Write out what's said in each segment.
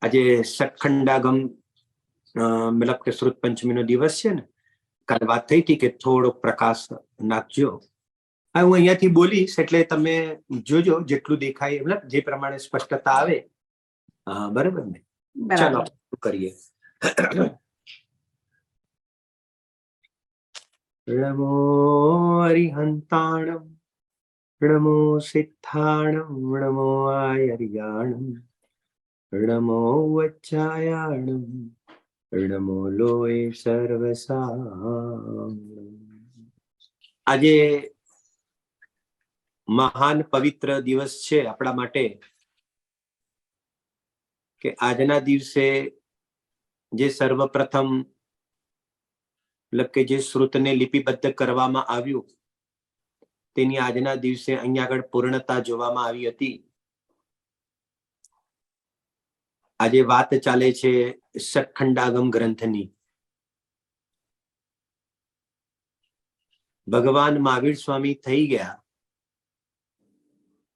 આજે સખંડાગમ મતલબ કે શ્રુત પંચમી નો દિવસ છે ને, કાલે વાત થઈ હતી કે થોડો પ્રકાશ નાખજો. હા, હું અહીંયાથી બોલીશ એટલે તમે જોજો જેટલું દેખાય મતલબ જે પ્રમાણે સ્પષ્ટતા આવે. હા, બરાબર ને? ચાલો કરીએ. નમો હરિહંતાણમ, નમો સિદ્ધાણમ, નમો આયર્યાણમ, નમો વચ્ચાયાણમ, નમો લોય સર્વસા. આજે મહાન પવિત્ર દિવસ છે આપણા માટે કે આજના દિવસે જે સર્વપ્રથમ કે જે શ્રુતને લિપિબદ્ધ કરવામાં આવ્યું તેની આજના દિવસે અહીંયા આગળ પૂર્ણતા જોવામાં આવી હતી. આજે વાત ચાલે છે સખંડાગમ ગ્રંથની. ભગવાન મહાવીર સ્વામી થઈ ગયા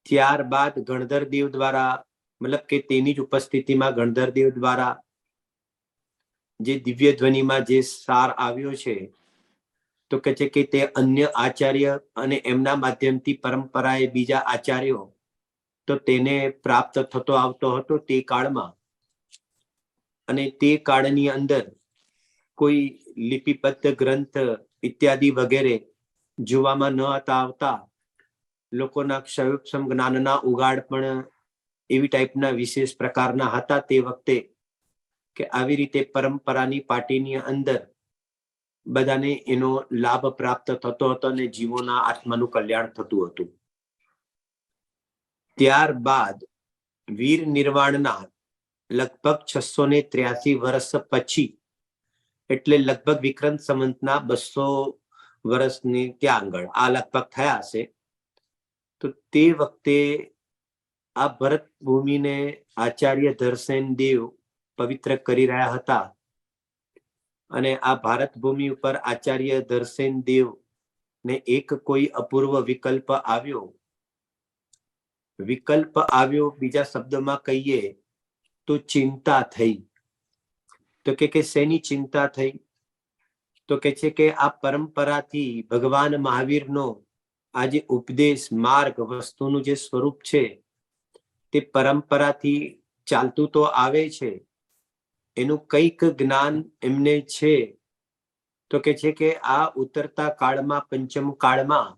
ત્યારબાદ ગણધર દેવ દ્વારા મતલબ કે તેની જ ઉપસ્થિતિમાં ગણધર દેવ દ્વારા જે દિવ્ય ધ્વનિમાં જે સાર આવ્યો છે તો કે છે કે તે અન્ય આચાર્ય અને એમના માધ્યમથી પરંપરાએ બીજા આચાર્યો તો તેને પ્રાપ્ત થતો આવતો હતો તે કાળમાં. અને તે કાળની અંદર કોઈ લિપિબદ્ધ ગ્રંથ ઇત્યાદિ વગેરે જોવામાં ન હતા આવતા. લોકોના ક્ષયોક્ષમ જ્ઞાનના ઉગાડ પણ એવી ટાઈપના વિશેષ પ્રકારના હતા તે વખતે કે આવી રીતે પરંપરાની પાટીની અંદર બધાને એનો લાભ પ્રાપ્ત થતો હતો અને જીવોના આત્માનું કલ્યાણ થતું હતું. ત્યારબાદ વીર નિર્વાણના લગભગ 683 વર્ષ પછી એટલે લગભગ વિક્રમ સંવતના 200 વર્ષની ત્યાં આગળ આ લગભગ થયા હશે. તો તે વખતે આ ભરત ભૂમિને આચાર્ય ધરસેન દેવ પવિત્ર કરી રહ્યા હતા. અને આ ભારત ભૂમિ ઉપર આચાર્ય ધરસેન દેવ ને એક કોઈ અપૂર્વ વિકલ્પ આવ્યો. વિકલ્પ આવ્યો બીજા શબ્દમાં કહીએ તો ચિંતા થઈ. તો કે શેની ચિંતા થઈ? તો કે છે કે આ પરંપરાથી ભગવાન મહાવીરનો આ જે ઉપદેશ માર્ગ વસ્તુનું જે સ્વરૂપ છે તે પરંપરાથી ચાલતું તો આવે છે, એનું કંઈક જ્ઞાન એમને છે. તો કે છે કે આ ઉતરતા કાળમાં પંચમ કાળમાં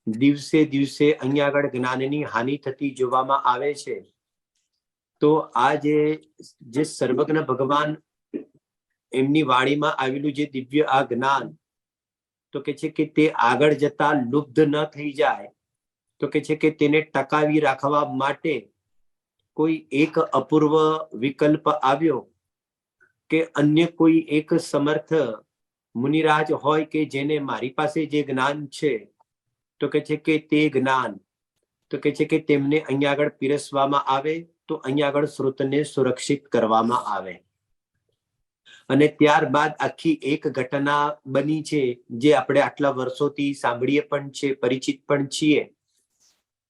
દિવસે દિવસે અહીંયા આગળ જ્ઞાનની હાનિ થતી જોવામાં આવે છે. તો આ જે સર્વજ્ઞ ભગવાન એમની વાણીમાં આવેલું જે દિવ્ય આ જ્ઞાન તો કે છે કે તે આગળ જતા લુપ્ત ન થઈ જાય તો કે છે કે તેને ટકાવી રાખવા માટે કોઈ એક અપૂર્વ વિકલ્પ આવ્યો કે અન્ય કોઈ એક સમર્થ મુનિરાજ હોય કે જેને મારી પાસે જે જ્ઞાન છે તો કે છે કે તે જ્ઞાન તો કે છે કે તેમને અહીંયા આગળ પીરસવામાં આવે તો અહીંયા આગળ શ્રુતને સુરક્ષિત કરવામાં આવે. અને ત્યારબાદ આખી એક ઘટના બની છે જે આપણે આટલા વર્ષોથી સાંભળીએ પણ છે, પરિચિત પણ છીએ.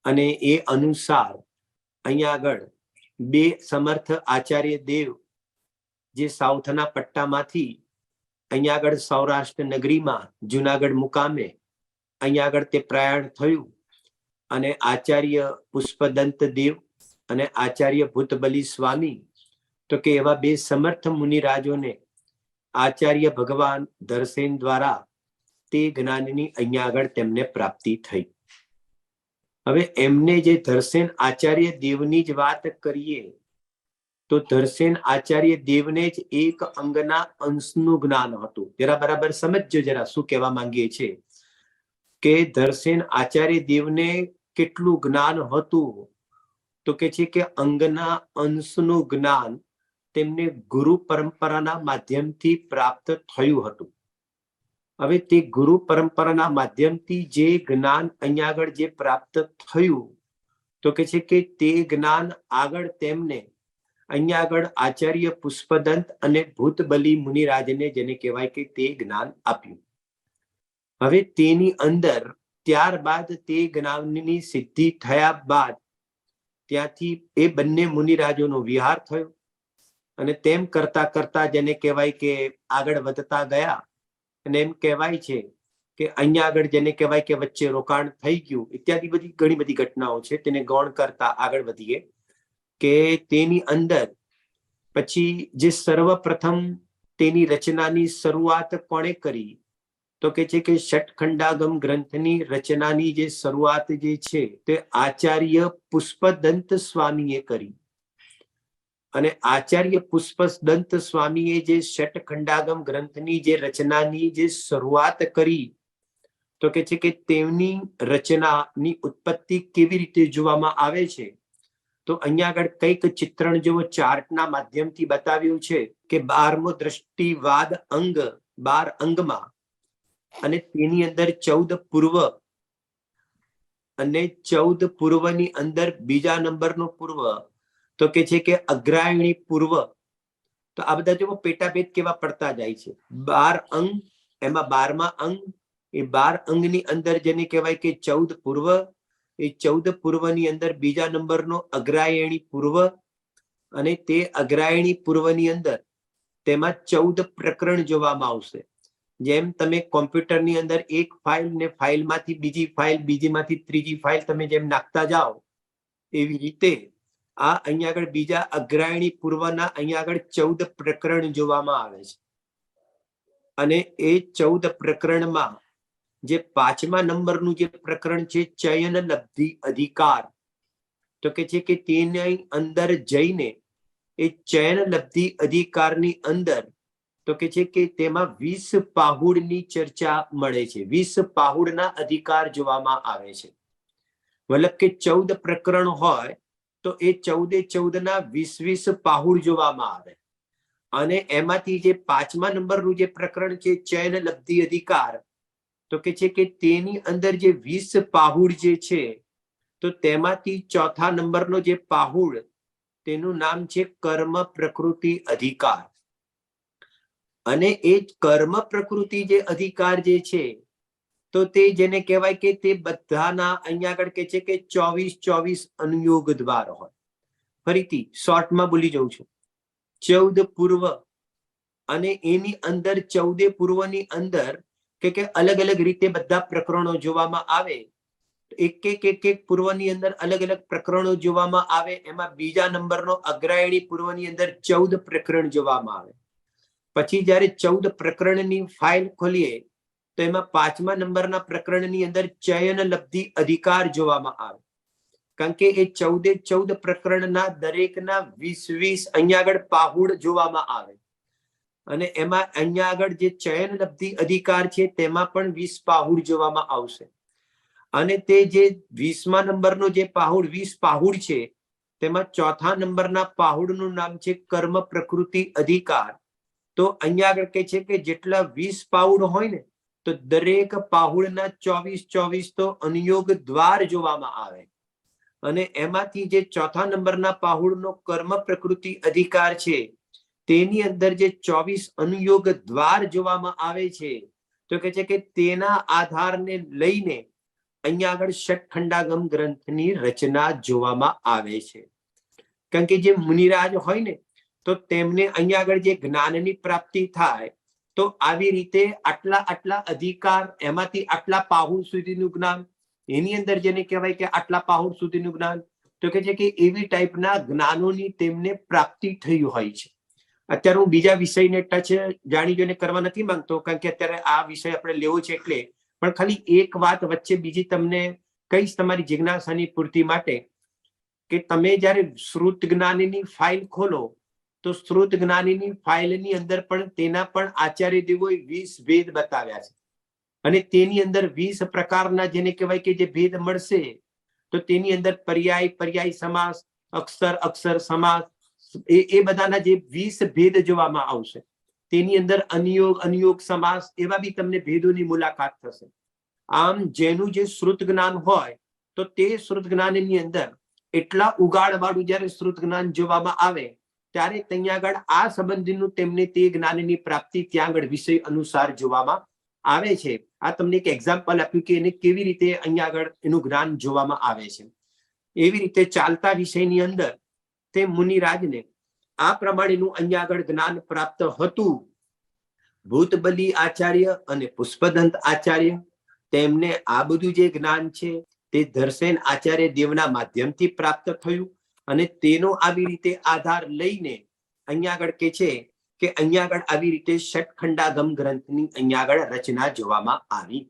અને એ અનુસાર અહીંયા આગળ બે સમર્થ આચાર્ય દેવ જે સાઉથના પટ્ટામાંથી અહીંયા આગળ સૌરાષ્ટ્ર નગરીમાં જુનાગઢ મુકામે અહીંયા આગળ તે પ્રયાણ થયું. અને આચાર્ય પુષ્પદંત દેવ અને આચાર્ય ભૂતબલી સ્વામી તો કે એવા બે સમર્થ મુનિરાજોને આચાર્ય ભગવાન ધરસેન દ્વારા તે જ્ઞાનની અહીંયા આગળ તેમને પ્રાપ્તિ થઈ. હવે એમને જે ધરસેન આચાર્ય દેવની જ વાત કરીએ તો ધરસેન આચાર્ય દેવને જ એક અંગના અંશનું જ્ઞાન હતું. જરા બરાબર સમજજો જરા શું કહેવા માંગીએ છીએ કે ધરસેન આચાર્ય દેવને કેટલું જ્ઞાન હતું તો કે છે કે અંગના અંશનું જ્ઞાન તેમને ગુરુ પરંપરાના માધ્યમથી પ્રાપ્ત થયું હતું. હવે તે ગુરુ પરંપરાના માધ્યમથી જે જ્ઞાન અહીંયા આગળ જે પ્રાપ્ત થયું તો કે છે કે તે જ્ઞાન આગળ તેમને અહીંયા આગળ આચાર્ય પુષ્પદંત અને ભૂતબલી મુનિરાજને જેને કહેવાય કે તે જ્ઞાન આપ્યું. હવે તેની અંદર ત્યારબાદ તે જ્ઞાનની સિદ્ધિ થયા બાદ ત્યાંથી એ બંને મુનિરાજોનો વિહાર થયો. અને તેમ કરતા કરતા જેને કહેવાય કે આગળ વધતા ગયા અને એમ કહેવાય છે કે અહીંયા આગળ જેને કહેવાય કે વચ્ચે રોકાણ થઈ ગયું ઇત્યાદિ બધી ઘણી બધી ઘટનાઓ છે. તેને ગૌણ કરતા આગળ વધીએ કે તેની અંદર પછી જે સર્વપ્રથમ તેની રચનાની શરૂઆત કોણે કરી? તો કે છે કે ષટખંડાગમ ગ્રંથની રચનાની જે શરૂઆત જે છે તે આચાર્ય પુષ્પદંત સ્વામીએ કરી. અને આચાર્ય પુષ્પદંત સ્વામીએ જે ષટખંડાગમ ગ્રંથની જે રચનાની જે શરૂઆત કરી તો કે છે કે તેમની રચનાની ઉત્પત્તિ કેવી રીતે જોવામાં આવે છે? તો અહીંયા આગળ કંઈક ચિત્રણ જેવો ચાર્ટના માધ્યમથી બતાવ્યું છે કે 12મો દ્રષ્ટિવાદ અંગ 12 અંગમાં અને તેની અંદર 14 પૂર્વ અને 14 પૂર્વની અંદર બીજા નંબરનો પૂર્વ તો કે છે કે અગ્રાયણી પૂર્વ. તો આ બધા જેવો પેટાભેદ કેવા પડતા જાય છે. 12 અંગ, એમાં 12મા અંગ, એ 12 અંગની અંદર જેને કહેવાય કે 14 પૂર્વ, એ 14 પૂર્વની અંદર બીજા નંબરનો અગ્રાયણી પૂર્વ અને તે અગ્રાયણી પૂર્વની અંદર તેમાં 14 પ્રકરણ જોવામાં આવશે. જેમ તમે કોમ્પ્યુટરની અંદર એક ફાઇલ ને ફાઇલમાંથી બીજી ફાઇલ, બીજીમાંથી ત્રીજી ફાઇલ તમે જેમ નાખતા જાઓ એવી રીતે આ અહીંયા આગળ બીજા અગ્રાયણી પૂર્વના અહીંયા આગળ 14 પ્રકરણ જોવામાં આવે છે. અને એ 14 પ્રકરણમાં જે 5મા નંબરનું જે પ્રકરણ છે ચયન લબ્ધિ અધિકાર, તો કે છે કે તેની અંદર જઈને એ ચયન લબ્ધિ અધિકારની અંદર તો કે છે કે તેમાં 20 પાહુડની ચર્ચા મળે છે. 20 પાહુડના અધિકાર જોવામાં આવે છે. મતલબ કે 14 પ્રકરણ હોય તો એ 14 ના 20 પાહુડ જોવામાં આવે. અને એમાંથી જે 5મા નંબરનું જે પ્રકરણ છે ચયન લબ્ધિ અધિકાર તો કે છે કે તેની અંદર જે 20 પાહુડ જે છે તો તેમાંથી ચોથા નંબરનો જે પાહુડ તેનું નામ છે કર્મ પ્રકૃતિ અધિકાર. અને એ કર્મ પ્રકૃતિ જે અધિકાર જે છે તો તે જેને કહેવાય કે તે બધાના અહીંયા આગળ કે છે કે 24 અનુયોગ દ્વાર હોય. ફરીથી શોર્ટમાં બોલી જાઉં છું. 14 પૂર્વ અને એની અંદર 14 પૂર્વની અંદર કે અલગ અલગ રીતે બધા પ્રકરણો જોવામાં આવે. એક પૂર્વની અંદર અલગ અલગ પ્રકરણો જોવામાં આવે. એમાં બીજા નંબરનો અગ્રાયણી પૂર્વની અંદર 14 પ્રકરણ જોવામાં આવે. પછી જ્યારે 14 પ્રકરણની ફાઇલ ખોલીએ તો એમાં 5મા નંબરના પ્રકરણની અંદર ચયન લબ્ધિ અધિકાર જોવામાં આવે. કારણ કે એ 14 પ્રકરણના દરેકના 20 અહીંયા આગળ પાહુડ જોવામાં આવે. અને એમાં અહીંયા આગળ જે ચયન લબ્ધિ અધિકાર છે તેમાં પણ 20 પાહુડ જોવામાં આવશે. અને તે જે 20મા નંબરનો જે પાહુડ 20 પાહુડ છે તેમાં ચોથા નંબરના પાહુડનું નામ છે કર્મ પ્રકૃતિ અધિકાર. તો અહીંયા આગળ કહે છે કે જેટલા 20 પાહુડ હોય ને તો દરેક પાહુડના 24 તો અનુયોગ દ્વાર જોવામાં આવે. અને એમાંથી જે ચોથા નંબરના પાહુડનો કર્મ પ્રકૃતિ અધિકાર છે તેની અંદર જે 24 અનુયોગ દ્વાર જોવામાં આવે છે તો કે છે કે તેના આધારને લઈને અહીંયા આગળ ષટખંડાગમ ગ્રંથની રચના જોવામાં આવે છે. કારણ કે જે મુનિરાજ હોય ને તો તેમને અહીંયા આગળ જે જ્ઞાનની પ્રાપ્તિ થાય તો આવી રીતે આટલા અધિકાર, એમાંથી આટલા પાહુડ સુધીનું જ્ઞાન, એની અંદર જેને કહેવાય કે આટલા પાહુડ સુધીનું જ્ઞાન, તો કે છે કે એવી ટાઈપના જ્ઞાનોની તેમને પ્રાપ્તિ થઈ હોય છે. અત્યારે હું બીજા વિષયને ટચ જાણી જોઈને કરવા નથી માંગતો કારણ કે અત્યારે આ વિષય આપણે લેવો છે એટલે, પણ ખાલી એક વાત વચ્ચે બીજી તમને કહીશ તમારી જિજ્ઞાસાની પૂર્તિ માટે કે તમે જ્યારે શ્રુત જ્ઞાનીની ફાઇલ ખોલો તો શ્રુત જ્ઞાનીની ફાઇલની અંદર પણ તેના પણ આચાર્ય દેવોએ 20 ભેદ બતાવ્યા છે. અને તેની અંદર 20 પ્રકારના જેને કહેવાય કે જે ભેદ મળશે તો તેની અંદર પર્યાય સમાસ, અક્ષર સમાસ, એ બધાના જે 20 ભેદ જોવામાં આવશે. તેની અંદર અનિયોગ સમાસ, એવા બી તમને ભેદોની મુલાકાત થશે. આમ જેનું જે શ્રુત જ્ઞાન હોય તો તે શ્રુત જ્ઞાનની અંદર એટલા ઉગાડવાળું જ્યારે શ્રુત જ્ઞાન જોવામાં આવે ત્યારે ત્યાં આગળ આ સંબંધીનું તેમને તે જ્ઞાનની પ્રાપ્તિ ત્યાં આગળ વિષય અનુસાર જોવામાં આવે છે. આ તમને એક એક્ઝામ્પલ આપ્યું કે એને કેવી રીતે અહીંયા આગળ એનું જ્ઞાન જોવામાં આવે છે. એવી રીતે ચાલતા વિષયની અંદર તે મુનિરાજને આ પ્રમાણેનું અહીંયા આગળ જ્ઞાન પ્રાપ્ત હતું. ભૂતબલી આચાર્ય અને પુષ્પદંત આચાર્ય, તેમને આ બધું જે જ્ઞાન છે તે ધરસેન આચાર્ય દેવના માધ્યમથી પ્રાપ્ત થયું. અને તેનો આવી રીતે આધાર લઈને અહીંયા આગળ કે છે કે અહીંયા આગળ આવી રીતે ષટખંડાગમ ગ્રંથની અહીંયા આગળ રચના જોવામાં આવી.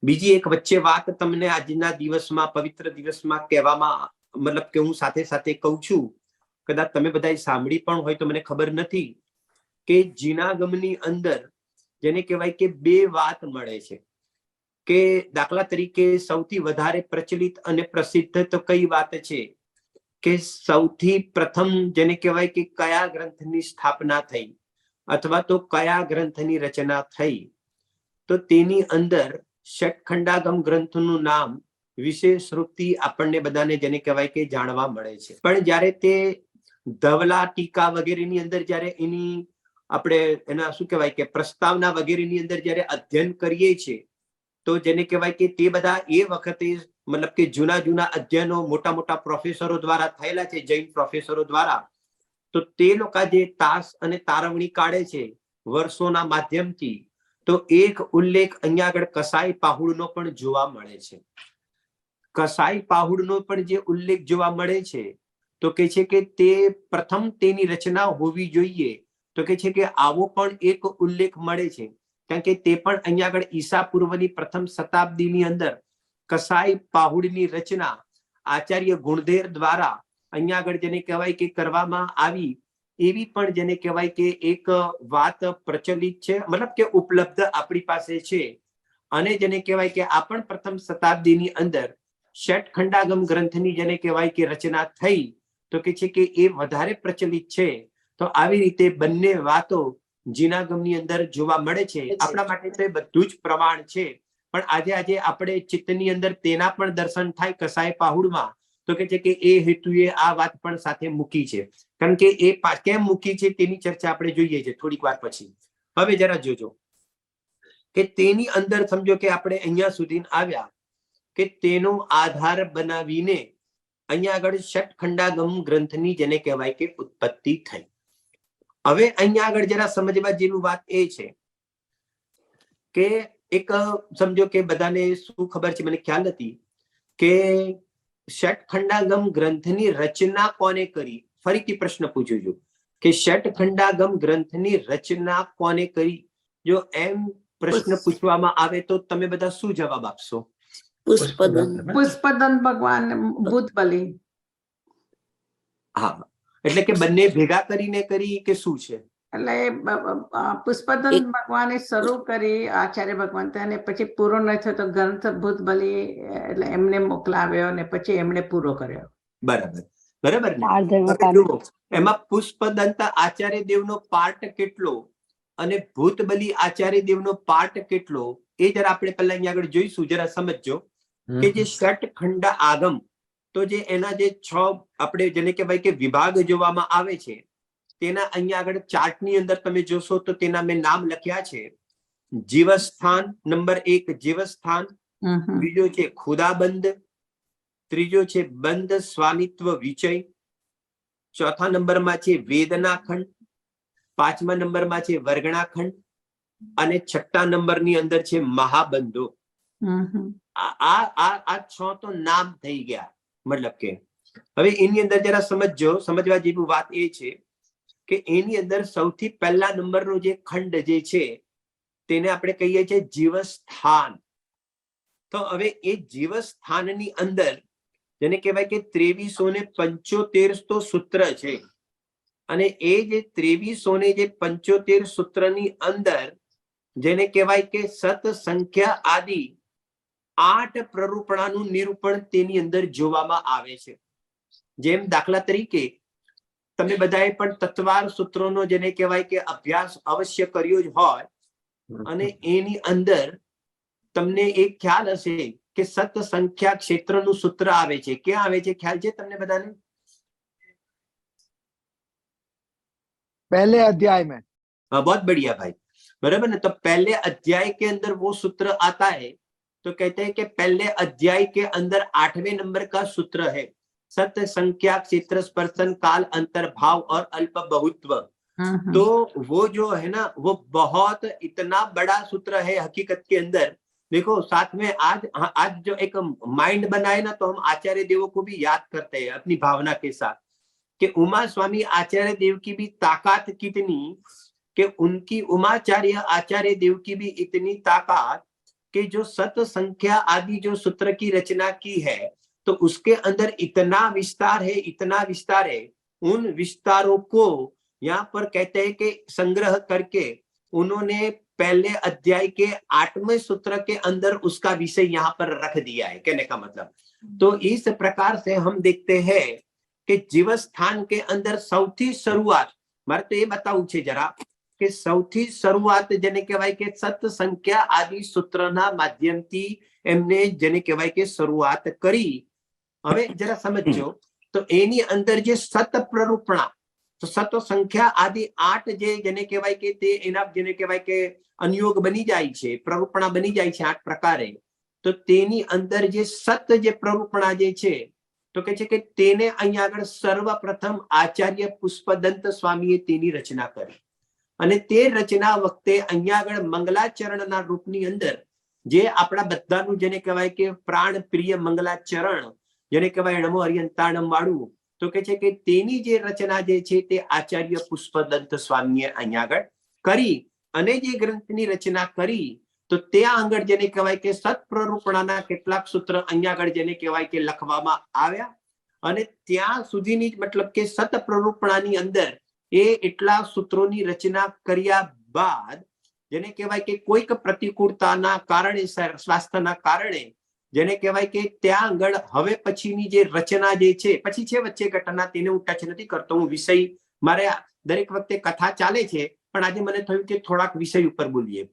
બીજી એક વચ્ચે વાત તમને આજના દિવસમાં, પવિત્ર દિવસમાં કહેવામાં, મતલબ કે હું સાથે સાથે કહું છું, કદાચ તમે બધા સાંભળી પણ હોય તો મને ખબર નથી, કે જીનાગમની અંદર જેને કહેવાય કે બે વાત મળે છે. કે દાખલા તરીકે સૌથી વધારે પ્રચલિત અને પ્રસિદ્ધ તો કઈ વાત છે કે સૌથી પ્રથમ જેને કહેવાય કે કયા ગ્રંથની સ્થાપના થઈ અથવા તો કયા ગ્રંથની રચના થઈ, તો તેની અંદર ષટખંડાગમ ગ્રંથનું નામ વિશેષ રૂપથી આપણને બધાને જેને કહેવાય કે જાણવા મળે છે. પણ જ્યારે તે ધવલા ટીકા વગેરેની અંદર જ્યારે એની આપણે એના શું કહેવાય કે પ્રસ્તાવના વગેરેની અંદર જ્યારે અધ્યયન કરીએ છીએ, તો જેને કહેવાય કે તે બધા એ વખતે મતલબ કે જૂના જૂના અધ્યયનો મોટા મોટા પ્રોફેસરો દ્વારા થયેલા છે, જૈન પ્રોફેસરો દ્વારા. તો તે લોકો જે તાસ અને તારવણી કાઢે છે વર્ષોના માધ્યમથી, તો એક ઉલ્લેખ અહીંયા આગળ કસાઈ પાહુડનો પણ જોવા મળે છે. કસાઈ પાહુડનો પણ જે ઉલ્લેખ જોવા મળે છે તો કે છે કે તે પ્રથમ તેની રચના હોવી જોઈએ. તો કે છે કે આવો પણ એક ઉલ્લેખ મળે છે, કારણ કે તે પણ અહીંયા આગળ ઈસા પૂર્વની પ્રથમ શતાબ્દીની અંદર કસાઈ પાહુડની રચના આચાર્ય ગુણધેર દ્વારા અહીંયા આગળ જેને કહેવાય કે કરવામાં આવી, એવી પણ જેને કહેવાય કે એક વાત પ્રચલિત છે, મતલબ કે ઉપલબ્ધ આપણી પાસે છે. અને જેને કહેવાય કે આ પણ પ્રથમ શતાબ્દીની અંદર ષટખંડાગમ ગ્રંથની જેને કહેવાય કે રચના થઈ, તો કે છે કે એ વધારે પ્રચલિત છે. તો આવી રીતે બંને વાતો જીનાગમની અંદર જોવા મળે છે. આપણા માટે તો એ બધું જ પ્રમાણ છે. પણ આજે આપણે ચિત્તની અંદર તેના પણ દર્શન થાય કસાય પાહુડમાં, તો કે છે કે એ હેતુએ આ વાત પણ સાથે મૂકી છે. કારણ કે એ કેમ મૂકી છે તેની ચર્ચા આપણે જોઈએ છે થોડીક વાર પછી. હવે જરા જોજો કે તેની અંદર સમજો કે આપણે અહીંયા સુધી આવ્યા કે તેનો આધાર બનાવીને અહીંયા આગળ ષટખંડાગમ ગ્રંથની જેને કહેવાય કે ઉત્પત્તિ થઈ. હવે અહીંયા આગળ જરા સમજવા જેવી વાત એ છે કે એક સમજો કે બધાને શું ખબર છે, મને ખ્યાલ નથી કે ષટખંડાગમ ગ્રંથની રચના કોને કરી. ફરીથી પ્રશ્ન પૂછું છું કે ષટખંડાગમ ગ્રંથની રચના કોને કરી. જો એમ પ્રશ્ન પૂછવામાં આવે તો તમે બધા શું જવાબ આપશો? પુષ્પદંત ભગવાન, ભૂતબલી. હા, એટલે કે બંને ભેગા કરીને કરી કે શું છે? એટલે પુષ્પદંત ભગવાને શરૂ કરી આચાર્ય ભગવાન, અને પછી પૂરો ન થયો તો ગ્રંથ ભૂતબલી એટલે એમને મોકલાવ્યો અને પછી એમણે પૂરો કર્યો. બરાબર બરાબર ને. એમાં પુષ્પદંત આચાર્ય દેવનો પાર્ટ કેટલો અને ભૂતબલી આચાર્ય દેવનો પાર્ટ કેટલો, એ જરા આપણે પહેલા અહીંયા આગળ જોઈશું. જરા સમજજો કે જે ષટખંડ આગમ, તો જે એના જે 6 આપણે જેને કહેવાય કે વિભાગ જોવામાં આવે છે, તેના અહીંયા આગળ ચાર્ટની અંદર તમે જોશો તો તેના મેં નામ લખ્યા છે. જીવસ્થાન નંબર 1 જીવસ્થાન, બીજો છે ખુદાબંધ, ત્રીજો છે બંધ સ્વામિત્વ વિચય, ચોથા નંબરમાં છે વેદનાખંડ, 5મા નંબરમાં છે વર્ગણાખંડ અને 6ઠા નંબરની અંદર છે મહાબંધો. આ 6 તો નામ થઈ ગયા. મતલબ કે હવે એની અંદર જરા સમજવા જેવી વાત એ છે કે એની અંદર સૌથી પહેલા નંબરનો જે ખંડ જે છે તેને આપણે કહીએ છીએ જીવસ્થાન. તો હવે એ જીવસ્થાનની અંદર જેને કહેવાય કે 2375 તો સૂત્ર છે, અને એ જે 2375 સૂત્રની અંદર જેને કહેવાય કે સત સંખ્યા આદિ 8 પ્રરૂપણાનું નિરૂપણ તેની અંદર જોવામાં આવે છે. જેમ દાખલા તરીકે તમે બધાએ પણ તત્વાર સૂત્રોનો જેને કહેવાય કે અભ્યાસ અવશ્ય કર્યો જ હોય, અને એની અંદર તમને એક ખ્યાલ હશે કે સત સંખ્યા ક્ષેત્રનું સૂત્ર આવે છે. ક્યાં આવે છે, ખ્યાલ છે તમને બધાને? पहले अध्याय में. हाँ, बहुत बढ़िया भाई, बराबर ना. तो पहले अध्याय के अंदर वो सूत्र आता है, तो कहते हैं कि पहले अध्याय के अंदर 8वें नंबर का सूत्र है सत संख्या क्षेत्र स्पर्शन काल अंतर्भाव और अल्प बहुत्व। हम्म। तो वो जो है ना वो बहुत इतना बड़ा सूत्र है हकीकत के अंदर। देखो साथ में आज जो एक माइंड बनाए ना, तो हम आचार्य देवों को भी याद करते हैं अपनी भावना के साथ कि उमा स्वामी आचार्य देव की भी ताकत कितनी, कि उनकी उमाचार्य आचार्य देव की भी इतनी ताकत कि जो सत संख्या आदि जो सूत्र की रचना की है, तो उसके अंदर इतना विस्तार है, इतना विस्तार है। उन विस्तारों को यहाँ पर कहते हैं कि संग्रह करके उन्होंने पहले अध्याय के 8वें सूत्र के अंदर उसका विषय यहाँ पर रख दिया है, कहने का मतलब। तो इस प्रकार से हम देखते हैं कि जीव स्थान के अंदर સૌથી શરૂઆત, મારે તો એ બતાવું છે જરા કે સૌથી શરૂઆત જેને કહેવાય કે સત સંખ્યા આદि સૂત્રના માધ્યમથી એમને જેને કહેવાય કે શરૂઆત કરી। હવે જરા સમજો તો એની અંદર જે સત પ્રરૂપણા, તો સત સંખ્યા આદि 8 જે જેને કહેવાય કે તે એના જેને કહેવાય કે અનિયોગ બની જાય છે, પ્રરૂપણા બની જાય છે 8 પ્રકારે। તો તેની અંદર જે સત જે પ્રરૂપણા જે છે, તો કે છે કે તેને અહીંયા આગળ સર્વપ્રથમ આચાર્ય પુષ્પદંત સ્વામીએ તેની રચના કરી। અને તે રચના વખતે અહીંયા આગળ મંગલાચરણના રૂપની અંદર જે આપણા બધાનું જેને કહેવાય કે પ્રાણ પ્રિય મંગલાચરણ, જેને કહેવાય નમો હરિયંતાણમ વાળું, તો કે છે કે તેની જે રચના જે છે તે આચાર્ય પુષ્પદંત સ્વામીએ અહીંયા આગળ કરી। અને જે ગ્રંથની રચના કરી, તો ત્યાં આગળ જેને કહેવાય કે સત્પ્રરૂપણાના કેટલાક સૂત્ર અહીંયા આગળ જેને કહેવાય કે લખવામાં આવ્યા। અને ત્યાં સુધીની જ મતલબ કે સત્પ્રરૂપણાની અંદર એ એટલા સૂત્રોની રચના કર્યા બાદ જેને કહેવાય કે કોઈક પ્રતિકૂળતાના કારણે, સ્વાસ્થ્યના કારણે જેને કહેવાય કે ત્યાં આગળ હવે પછીની જે રચના જે છે, પછી છે વચ્ચે ઘટના, તેને હું ટચ નથી કરતો। હું વિષય, મારે દરેક વખતે કથા ચાલે છે, પણ આજે મને થયું કે થોડાક વિષય ઉપર બોલીએ।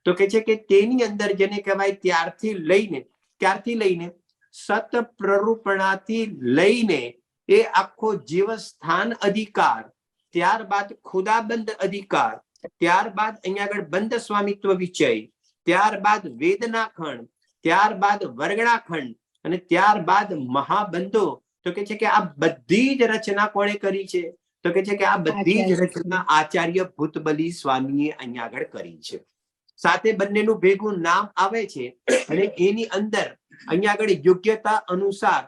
તો કે છે કે તેની અંદર જેને કહેવાય ત્યારથી લઈને સત પ્રરૂપણાથી લઈને એ આખો જીવસ્થાન અધિકાર, ત્યારબાદ ખુદાબંધ અધિકાર, ત્યારબાદ અહીંયા આગળ બંધ સ્વામિત્વ વિષય, ત્યારબાદ વેદના ખંડ, ત્યારબાદ વર્ગણા ખંડ અને ત્યારબાદ મહાબંધો। તો કે છે કે આ બધી જ રચના કોણે કરી છે? તો કે છે કે આ બધી જ રચના આચાર્ય ભૂતબલી સ્વામીએ અહીંયા આગળ કરી છે। સાથે બંનેનું ભેગું નામ આવે છે અને એની અંદર અહીંયા આગળ યોગ્યતા અનુસાર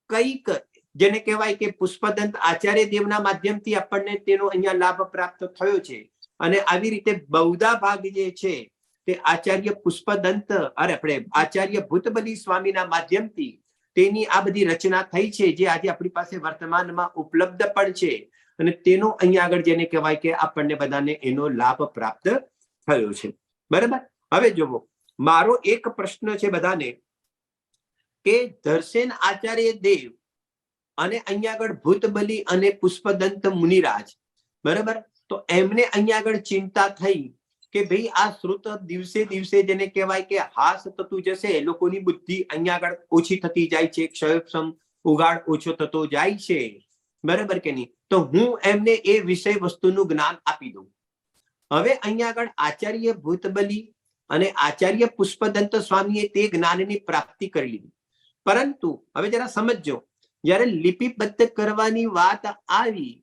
કઈક જેને કહેવાય કે પુષ્પદંત આચાર્ય દેવના માધ્યમથી આપણને તેનો અહીંયા લાભ પ્રાપ્ત થયો છે। અને આવી રીતે બૌદ્ધા ભાગ જે છે તે આચાર્ય પુષ્પદંત આચાર્ય ભૂતબલી સ્વામીના માધ્યમથી તેની આ બધી રચના થઈ છે, જે આજે આપણી પાસે વર્તમાનમાં ઉપલબ્ધ પણ છે। અને તેનો અહીંયા આગળ જેને કહેવાય કે આપણને બધાને એનો લાભ પ્રાપ્ત થયો છે। બરાબર। હવે જુઓ, મારો એક પ્રશ્ન છે બધાને કે ધર્ષેન આચાર્ય દેવ અને અહીંયા આગળ ભૂતબલી અને પુષ્પદંત મુનિરાજ, બરાબર, તો એમને અહીંયા આગળ ચિંતા થઈ કે ભાઈ આ શ્રુત દિવસે દિવસે જેને કહેવાય કે હાસ થતું જશે, લોકોની બુદ્ધિ અહીંયા આગળ ઓછી થતી જાય છે, ક્ષયક્ષમ ઉગાડ ઓછો થતો જાય છે, બરાબર કે નહીં? તો હું એમને એ વિષય વસ્તુનું જ્ઞાન આપી દઉં। હવે અહીંયા આગળ આચાર્ય ભૂતબલી અને આચાર્ય પુષ્પદંત સ્વામીએ તે જ્ઞાનની પ્રાપ્તિ કરી લીધી। પરંતુ હવે જરા સમજજો, જ્યારે લિપિબદ્ધ કરવાની વાત આવી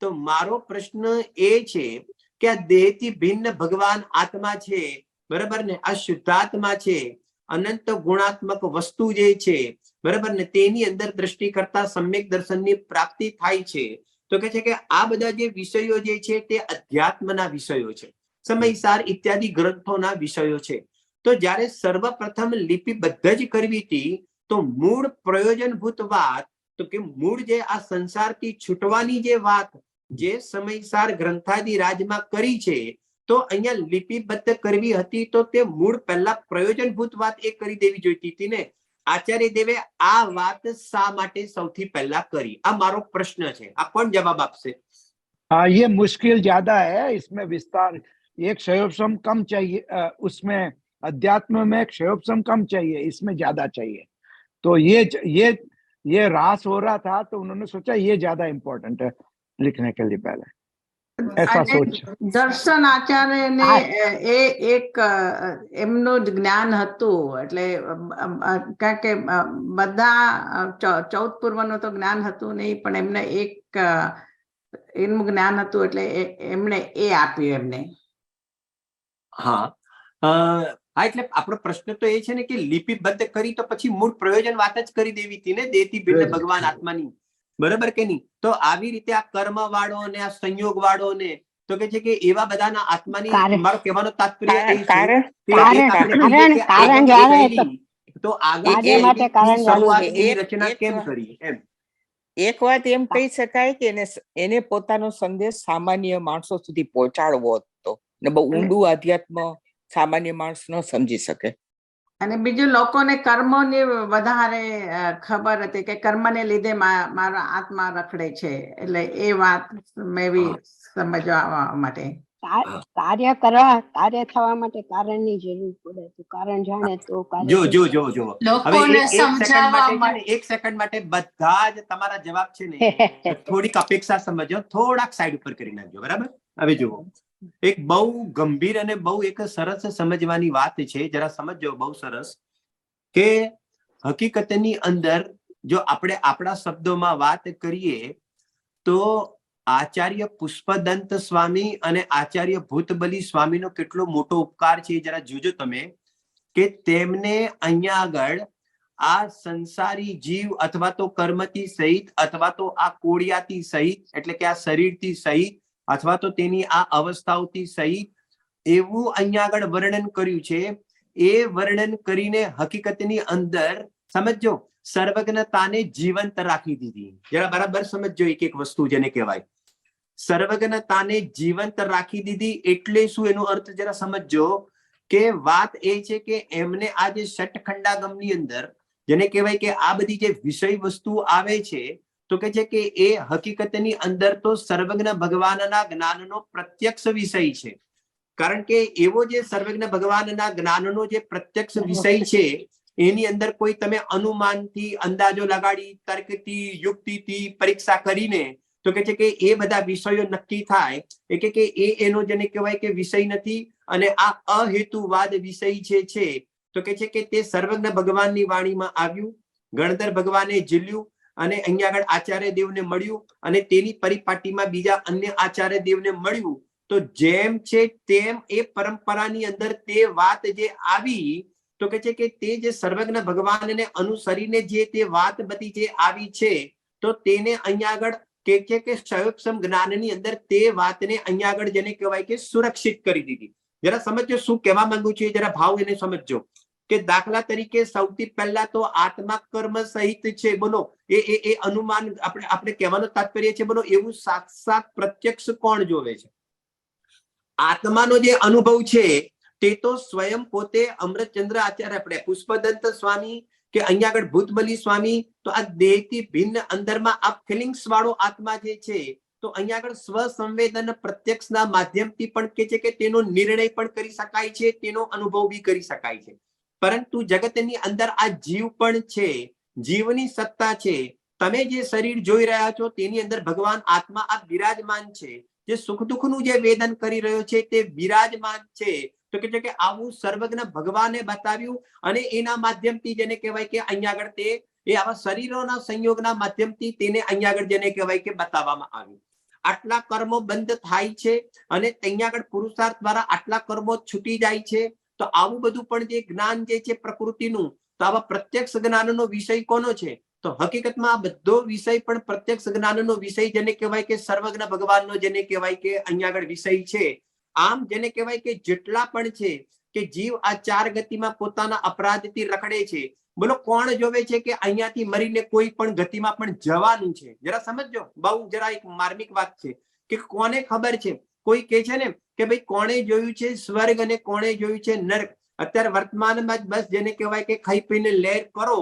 તો મારો પ્રશ્ન એ છે કે આ દેહથી ભિન્ન ભગવાન આત્મા છે, બરાબર ને, આ શુદ્ધાત્મા છે, અનંત ગુણાત્મક વસ્તુ જે છે, બરાબર ને, તેની અંદર દ્રષ્ટિ કરતા સમ્યક દર્શનની પ્રાપ્તિ થાય છે। તો કે છે કે આ બધા જે વિષયો જે છે તે અધ્યાત્મના વિષયો છે, સમયસાર ઇત્યાદિ ગ્રંથોના વિષયો છે। તો જ્યારે સર્વપ્રથમ લિપિબદ્ધ જ કરવી હતી તો મૂળ પ્રયોજનભૂત વાત, તો કે મૂળ જે આ સંસારથી છૂટવાની જે વાત જે સમયસાર ગ્રંથાદિ રાજમાં કરી છે, તો અહીંયા લિપિબદ્ધ કરવી હતી તો તે મૂળ પહેલા પ્રયોજનભૂત વાત એ કરી દેવી જોઈતી હતી ને। આચાર્ય દેવે આ વાત શા માટે સૌથી પહેલા કરી? આ મારો પ્રશ્ન છે, આ કોણ જવાબ આપશે? हाँ, ये मुश्किल ज्यादा है, इसमें विस्तार, एक क्षयोपशम कम चाहिए, उसमें अध्यात्म में क्षयोपशम कम चाहिए, इसमें ज्यादा चाहिए। तो ये रास हो रहा था तो उन्होंने सोचा ये ज्यादा इम्पोर्टेंट है लिखने के लिए पहले। ऐसा અને सोच દર્શન આચાર્યને એ એક એમનું જ જ્ઞાન હતું એટલે કારણ કે બધા 14 પૂર્વનું તો જ્ઞાન હતું નહીં પણ એમને એક એનું જ્ઞાન હતું એટલે એમણે એ આપ્યું એમને. હા હા, એટલે આપણો પ્રશ્ન તો એ છે ને કે લિપિબદ્ધ કરી તો પછી મૂળ પ્રયોજન વાત જ કરી દેવી હતી ને, દેતી ભિન્ન ભગવાન આત્માની, બરાબર કે નહીં? તો આવી રીતે આ કર્મ વાળો ને આ સંયોગ વાળો ને તો કે છે કે એવા બધાના આત્માની, મારો કહેવાનો તાત્પર્ય એ છે તો આગળ શરૂઆત એની રચના કેમ કરી એમ. એક વાત એમ કહી શકાય કે એને પોતાનો સંદેશ સામાન્ય માણસો સુધી પહોંચાડવો હતો ને બહુ ઊંડું આધ્યાત્મ સામાન્ય માણસ ન સમજી શકે. અને બીજું લોકોને કર્મોની વધારે ખબર હતી કે કર્મને લીધે મારો આત્મા રખડે છે, એટલે એ વાત મેં બી સમજવા માટે કાર્ય થવા માટે કારણની જરૂર પડે, તો કારણ જાણે તો જો હવે એક સેકન્ડ માટે બધા જ તમારા જવાબ છે ને થોડીક અપેક્ષા સમજો, થોડાક સાઈડ ઉપર કરી નાખજો, બરાબર? હવે જુઓ, એક બહુ ગંભીર અને બહુ એક સરસ સમજવાની વાત છે, જરા સમજો, બહુ સરસ, કે હકીકતની અંદર જો આપણે આપણા શબ્દોમાં વાત કરીએ તો આચાર્ય પુષ્પદંત સ્વામી અને આચાર્ય ભૂતબલી સ્વામીનો કેટલો મોટો ઉપકાર છે, જરા જોજો તમે, કે તેમને અહીંયા આગળ આ સંસારી જીવ અથવા તો કર્મથી સહિત અથવા તો આ કોડિયાથી સહિત એટલે કે આ શરીરથી સહિત અથવા તો તેની આ અવસ્થાઓથી સહિત એવું અહીંયા આગળ વર્ણન કર્યું છે. એ વર્ણન કરીને હકીકતની અંદર સમજો સર્વજ્ઞતાને જીવંત રાખી દીધી. જરા બરાબર સમજો એક એક વસ્તુ જેને કહેવાય સર્વજ્ઞતાને જીવંત રાખી દીધી. એટલે શું એનો અર્થ જરા સમજો, કે વાત એ છે કે એમને આ જે ષટખંડાગમની અંદર જેને કહેવાય કે આ બધી જે વિષય વસ્તુ આવે છે તો કે છે કે એ હકીકતની અંદર તો સર્વજ્ઞ ભગવાનના જ્ઞાનનો પ્રત્યક્ષ વિષય છે. કારણ કે એવો જે સર્વજ્ઞ ભગવાનના જ્ઞાનનો જે પ્રત્યક્ષ વિષય છે એની અંદર કોઈ તમે અનુમાનથી, અંદાજો લગાડી, તર્કથી, યુક્તિથી, પરીક્ષા કરીને તો કે છે કે એ બધા વિષયો નક્કી થાય એ કે એનો જેને કહેવાય કે વિષય નથી. અને આ અહેતુવાદ વિષય છે તો કે છે કે તે સર્વજ્ઞ ભગવાનની વાણીમાં આવ્યું, ગણધર ભગવાને ઝીલ્યું અને અહીંયા આગળ આચાર્ય દેવને મળ્યું અને તેની પરિપાટીમાં બીજા અન્ય આચાર્ય દેવને મળ્યું. તો જેમ છે તેમ એ પરંપરાની અંદર તે વાત જે આવી તો કે છે કે તે જે સર્વજ્ઞ ભગવાનને અનુસરીને જે તે વાત બધી જે આવી છે તો તેને અહીંયા આગળ કે છે કે સંયોગક્ષમ જ્ઞાનની અંદર તે વાતને અહીંયા આગળ જેને કહેવાય કે સુરક્ષિત કરી દીધી. જરા સમજો શું કહેવા માંગુ છું, જરા ભાવ એને સમજો. કે દાખલા તરીકે સૌથી પહેલા તો આત્મા કર્મ સહિત છે, બોલો એ અનુમાન આપણે કહેવાનો તાત્પર્ય છે, બોલો એવું સાક્ષાત પ્રત્યક્ષ કોણ જોવે છે? આત્માનો જે અનુભવ છે તે તો સ્વયં પોતે અમૃતચંદ્ર આચાર્ય, આપણે પુષ્પદંત સ્વામી કે અહીંયા આગળ ભૂતબલી સ્વામી, તો આ દેહથી ભિન્ન અંદરમાં આ ફિલિંગ્સ વાળો આત્મા જે છે તો અહીંયા આગળ સ્વસંવેદન પ્રત્યક્ષના માધ્યમથી પણ કે છે કે તેનો નિર્ણય પણ કરી શકાય છે, તેનો અનુભવ બી કરી શકાય છે. પરંતુ જગતની અંદર આ જીવ પણ છે, જીવની સત્તા છે. તમે જે શરીર જોઈ રહ્યા છો તેની અંદર ભગવાન આત્મા આ બિરાજમાન છે, જે સુખ દુઃખનું જે વેદન કરી રહ્યો છે તે બિરાજમાન છે. તો કે છે કે આવું સર્વજ્ઞ ભગવાને બતાવ્યું અને એના માધ્યમથી જેને કહેવાય કે અહીંયા આગળ તે એ આવા શરીરોના સંયોગના માધ્યમથી તેને અહીંયા આગળ જેને કહેવાય કે બતાવવામાં આવ્યું. આટલા કર્મો બંધ થાય છે અને અહીંયા આગળ પુરુષાર્થ દ્વારા આટલા કર્મો છૂટી જાય છે. તો આવું બધું પણ જે જ્ઞાન જે છે પ્રકૃતિનું, તો આવા પ્રત્યક્ષ જ્ઞાનનો વિષય કોનો છે? તો હકીકતમાં આ બધો વિષય પણ પ્રત્યક્ષ જ્ઞાનનો વિષય જેને કહેવાય કે સર્વજ્ઞ ભગવાનનો જેને કહેવાય કે અહીંયા આગળ વિષય છે. આમ જેને કહેવાય કે જેટલા પણ છે કે જીવ આ ચાર ગતિમાં પોતાના અપરાધથી રખડે છે, બોલો કોણ જોવે છે કે અહીંયાથી મરીને કોઈ પણ ગતિમાં પણ જવાનું છે? જરા સમજો, બહુ જરા એક માર્મિક વાત છે કે કોને ખબર છે? કોઈ કે છે ને કે ભાઈ કોણે જોયું છે સ્વર્ગ અને કોણે જોયું છે નર્ક? અત્યારે વર્તમાનમાં જ બસ જેને કહેવાય કે ખાઈ પીને લહેર કરો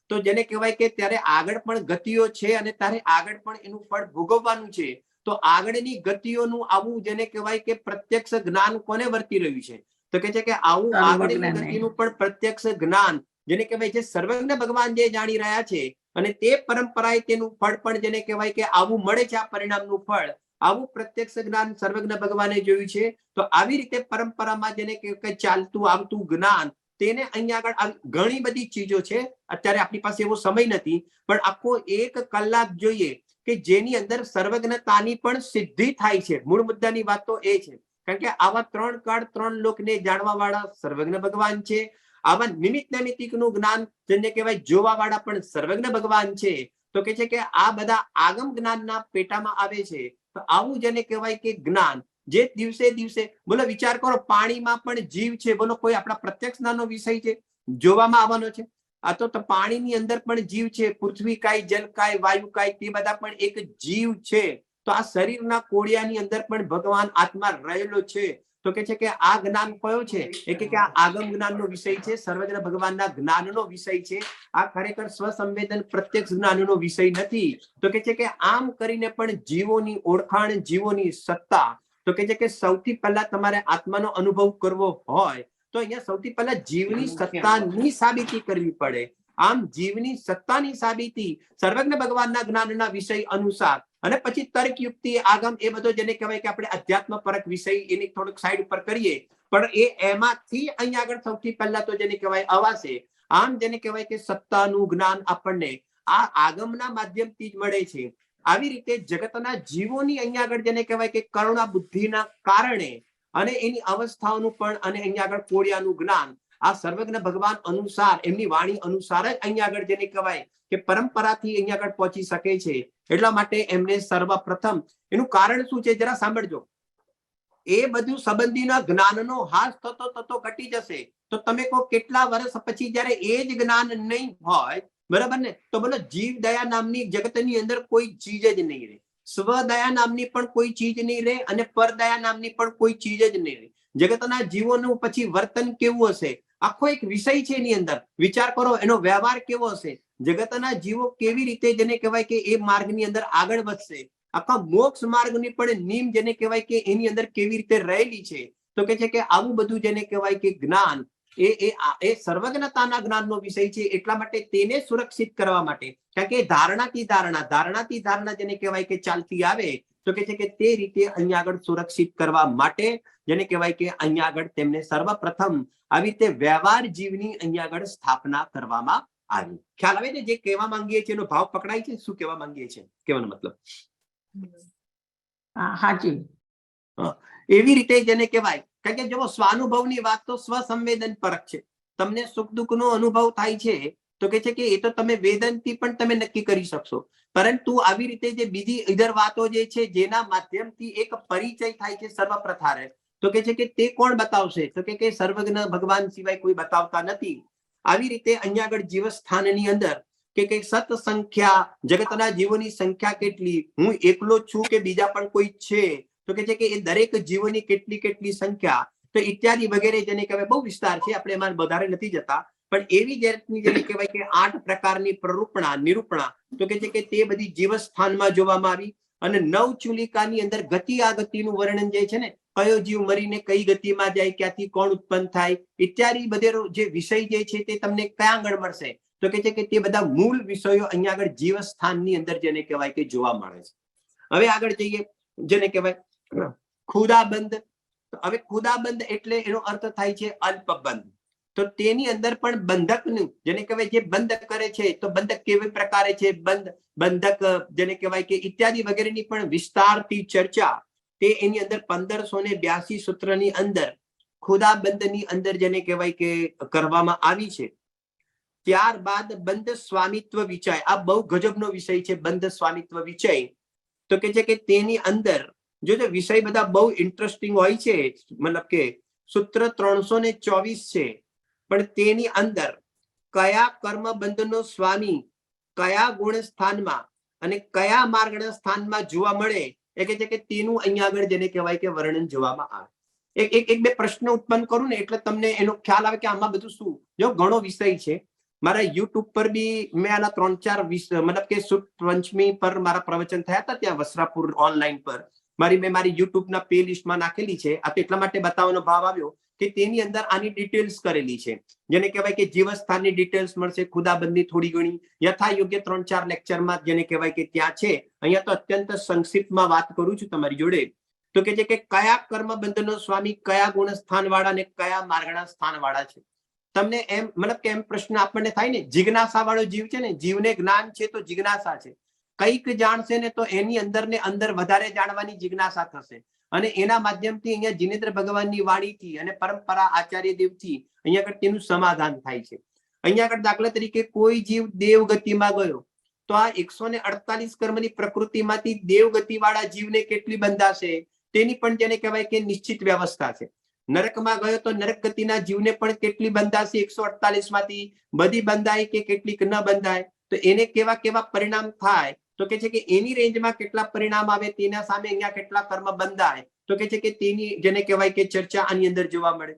તો જેને કહેવાય કે ત્યારે આગળ પણ ગતિઓ છે અને તારે આગળ પણ એનું ફળ ભોગવવાનું છે. તો આગળની ગતિઓનું આવું જેને કહેવાય કે પ્રત્યક્ષ જ્ઞાન કોને વર્તી રહ્યું છે? તો કે છે કે આવું આગળની ગતિનું પણ પ્રત્યક્ષ જ્ઞાન જેને કહેવાય છે સર્વજ્ઞ ભગવાન જે જાણી રહ્યા છે અને તે પરંપરાએ તેનું ફળ પણ જેને કહેવાય કે આવું મળે છે, આ પરિણામનું ફળ આવું પ્રત્યક્ષ જ્ઞાન સર્વજ્ઞ ભગવાને જોયું છે. તો આવી રીતે પરંપરામાં જેને કે ચાલતું આવતું જ્ઞાન તેને અહીંયા આગળ ઘણી બધી ચીજો છે. અત્યારે આપણી પાસે એવો સમય નથી, પણ આખો 1 કલાક જોઈએ કે જેની અંદર સર્વજ્ઞતાની પણ સિદ્ધિ થાય છે. મૂળ મુદ્દાની વાત તો એ છે, કારણ કે આવા 3 કાળ 3 લોકને જાણવા વાળા સર્વજ્ઞ ભગવાન છે. આવા નિમિત્ત નૈમિત્તિકનું જ્ઞાન જેને કહેવાય જોવા વાળા પણ સર્વજ્ઞ ભગવાન છે. તો કે છે કે આ બધા આગમ જ્ઞાનના પેટામાં આવે છે. તો આવું જેને કહેવાય કે જ્ઞાન જે દિવસે દિવસે, બોલો વિચાર કરો, પાણીમાં પણ જીવ છે. બોલો કોઈ આપણા પ્રત્યક્ષ જ્ઞાનનો વિષય છે, જોવામાં આવવાનો છે. આ તો પાણીની અંદર પણ જીવ છે. પૃથ્વી કાય, જલ કાય, વાયુ કાય, તે બધા પણ એક જીવ છે. તો આ શરીરના કોડિયાની અંદર પણ ભગવાન આત્મા રહેલો છે. તો કે છે કે આ જ્ઞાન કયો છે? એ કે આ આગમ જ્ઞાનનો વિષય છે, સર્વજ્ઞ ભગવાનના જ્ઞાનનો વિષય છે. આ ખરેખર સ્વસંવેદન પ્રત્યક્ષ જ્ઞાનનો વિષય નથી. તો કે છે કે આમ કરીને પણ જીવોની ઓળખાણ, જીવોની સત્તા, તો કે છે કે સૌથી પહેલા તમારે આત્માનો અનુભવ કરવો હોય તો અહીંયા સૌથી પહેલા જીવની સત્તાની સાબિતી કરવી પડે. આમ જીવની સત્તાની સાબિતી સર્વજ્ઞ ભગવાનના જ્ઞાનના વિષય અનુસાર, અને પછી તર્ક, યુક્તિ, આગમ, એ બધો જેને કહેવાય કે આપણે અધ્યાત્મ પરક વિષય એની થોડુંક સાઈડ ઉપર કરીએ, પણ એમાંથી અહીંયા આગળ સૌથી પહેલા તો જેને કહેવાય અવાશે. આમ જેને કહેવાય કે સત્તાનું જ્ઞાન આપણને આ આગમના માધ્યમથી જ મળે છે. આવી રીતે જગતના જીવોની અહીંયા આગળ જેને કહેવાય કે કરુણા બુદ્ધિના કારણે અને એની અવસ્થાઓનું પણ, અને અહીંયા આગળ કોડિયાનું જ્ઞાન આ સર્વજ્ઞ ભગવાન અનુસાર, એમની વાણી અનુસાર જ અહીંયા આગળ જેને કહેવાય કે પરંપરાથી અહીંયા આગળ પહોંચી શકે છે. એટલા માટે એમને સર્વપ્રથમ, એનું કારણ શું છે જરા સાંભળજો. એ બધું સંબંધીના જ્ઞાનનો હાસ થતો થતો ઘટી જશે. તો તમે કહો કેટલા વર્ષ પછી જયારે એ જ જ્ઞાન નહીં હોય, બરાબર ને, તો બોલો જીવ દયા નામની જગતની અંદર કોઈ ચીજ જ નહીં રહે. સ્વદયા નામની પણ કોઈ ચીજ નહીં રહે, અને પરદયા નામની પણ કોઈ ચીજ જ નહીં રહે. જગતના જીવોનું પછી વર્તન કેવું હશે? આખો એક વિષય છે એની અંદર. વિચાર કરો એનો વ્યવહાર કેવો હશે. જગતના જીવો કેવી રીતે જેને કહેવાય કે એ માર્ગની અંદર આગળ વધશે. આખા મોક્ષ માર્ગની પણ નીમ જેને કહેવાય કે એની અંદર કેવી રીતે રહેલી છે. તો કે છે કે આવું બધું જેને કહેવાય કે જ્ઞાન એ સર્વજ્ઞતાના જ્ઞાનનો વિષય છે. એટલા માટે તેને સુરક્ષિત કરવા માટે, કારણ કે ધારણાથી ધારણા જેને કહેવાય કે ચાલતી આવે, તો કે છે કે તે રીતે અહીંયા આગળ સુરક્ષિત કરવા માટે જેને કહેવાય કે અહીંયા આગળ તેમને સર્વપ્રથમ આવી રીતે વ્યવહાર જીવની અહીંયા આગળ સ્થાપના કરવામાં આવી. ખ્યાલ આવે ને જે કહેવા માંગીએ છીએ એનો ભાવ પકડાય છે? શું કહેવા માંગીએ છીએ, કહેવાનો મતલબ? હાજી, એવી રીતે જેને કહેવાય, કારણ કે જો સ્વાનુભવની વાત તો સ્વસંવેદન પરક છે. તમને સુખ દુઃખ નો અનુભવ થાય છે, તો કે છે કે એ તો તમે વેદનથી પણ તમે નક્કી કરી શકશો. પરંતુ આવી રીતે જે બીજી ઇધર વાતો જે છે જેના માધ્યમથી એક પરિચય થાય છે સર્વપ્રથારે, તો કે છે કે તે કોણ બતાવશે? તો કે સર્વજ્ઞ ભગવાન સિવાય કોઈ બતાવતા નથી. આવી રીતે અહીંયા આગળ જીવસ્થાનની અંદર કે સત સંખ્યા, જગતના જીવોની સંખ્યા કેટલી, હું એકલો છું કે બીજા પણ કોઈ છે, તો કે છે કે એ દરેક જીવોની કેટલી કેટલી સંખ્યા, તો ઇત્યાદિ વગેરે જેને કહેવાય બહુ વિસ્તાર છે, આપણે એમાં વધારે નથી જતા. પણ એવી જાતની જેને કહેવાય કે 8 પ્રકારની પ્રરૂપણા, નિરૂપણા, તો કે છે કે તે બધી જીવસ્થાનમાં જોવામાં આવી. અને 9 ચુલિકાની અંદર ગતિ આગતિનું વર્ણન જે છે ને, કયો જીવ મરીને કઈ ગતિમાં જાય, ક્યાંથી કોણ ઉત્પન્ન થાય, ઇત્યાદિ બધેનો જે વિષય જે છે તે તમને ક્યાં આગળ મળશે? તો કે છે કે તે બધા મૂળ વિષયો અહીંયા આગળ જીવસ્થાનની અંદર જેને કહેવાય કે જોવા મળે છે. હવે આગળ જઈએ, જેને કહેવાય ખુદાબંધ. હવે ખુદાબંધ એટલે એનો અર્થ થાય છે અલ્પબંધ. તો તેની અંદર પણ બંધકનું જેને કહેવાય જે બંધ કરે છે, તો બંધક કેવી પ્રકારે છે, બંધક જેને કહેવાય કે ઇત્યાદિ વગેરેની પણ વિસ્તારથી ચર્ચા તે એની અંદર 1582 સૂત્રની અંદર ખુદાબંધની અંદર જેને કહેવાય કે કરવામાં આવી છે. ત્યારબાદ બંધ સ્વામિત્વ વિચય, આ બહુ ગજબનો વિષય છે, બંધ સ્વામિત્વ વિચય. તો કે છે કે તેની અંદર જો વિષય બધા બહુ ઇન્ટરેસ્ટિંગ હોય છે, મતલબ કે સૂત્ર 324 છે, પણ તેની અંદર કયા કર્મ બંધનો સ્વામી કયા ગુણ સ્થાનમાં અને કયા માર્ગના સ્થાનમાં જોવા મળે, એ કે છે કે તેનું અહીંયા આગળ જેને કહેવાય કે વર્ણન જોવામાં આવે. એક બે પ્રશ્ન ઉત્પન્ન કરું ને એટલે તમને એનો ખ્યાલ આવે કે આમાં બધું શું. જો ઘણો વિષય છે, મારા યુટ્યુબ પર બી મેં આના 3-4 મતલબ કે સુદ પંચમી પર મારા પ્રવચન થયા હતા ત્યાં વસ્ત્રાપુર ઓનલાઈન પર. મેં મારી યુટ્યુબ ના પ્લે લિસ્ટમાં નાખેલી છે. આ તો એટલા માટે બતાવવાનો ભાવ આવ્યો કે તેની અંદર આની ડિટેલ્સ કરેલી છે, જેને કહેવાય કે જીવસ્થાનની ડિટેલ્સ મળશે, ખુદાબંધની થોડી ઘણી યથા યોગ્ય 3-4 લેક્ચરમાં જેને કહેવાય કે ત્યાં છે. અહીંયા તો અત્યંત સંક્ષિપ્તમાં વાત કરું છું તમારી જોડે. તો કે છે કે કયા કર્મબંધનો સ્વામી કયા ગુણસ્થાન વાળા ને કયા માર્ગના સ્થાન વાળા છે. તમને એમ મતલબ કે એમ પ્રશ્ન આપણને થાય ને, જિજ્ઞાસા વાળો જીવ છે ને, જીવને જ્ઞાન છે તો જિજ્ઞાસા છે, કંઈક જાણશે ને તો એની અંદર ને અંદર વધારે જાણવાની જિજ્ઞાસા થશે. અને એના માધ્યમથી અહીંયા જીનેન્દ્ર ભગવાનની વાણીથી અને પરંપરા આચાર્ય દેવથી અહીંયા આગળ તેનું સમાધાન થાય છે. અહીંયા આગળ દાખલા તરીકે કોઈ જીવ દેવગતિમાં ગયો તો આ 148 કર્મની પ્રકૃતિમાંથી દેવગતિ વાળા જીવને કેટલી બંધાશે તેની પણ જેને કહેવાય કે નિશ્ચિત વ્યવસ્થા છે. નરકમાં ગયો તો નરક ગતિના જીવને પણ કેટલી બંધાશે 148 માંથી, બધી બંધાય કે કેટલીક ન બંધાય, તો એને કેવા કેવા પરિણામ થાય તો કે છે કે એની રેન્જમાં કેટલા પરિણામ આવે, તેના સામે અહીંયા કેટલા કર્મ બંધાય તો કે છે કે તેની જેને કહેવાય કે ચર્ચા આની અંદર જોવા મળે.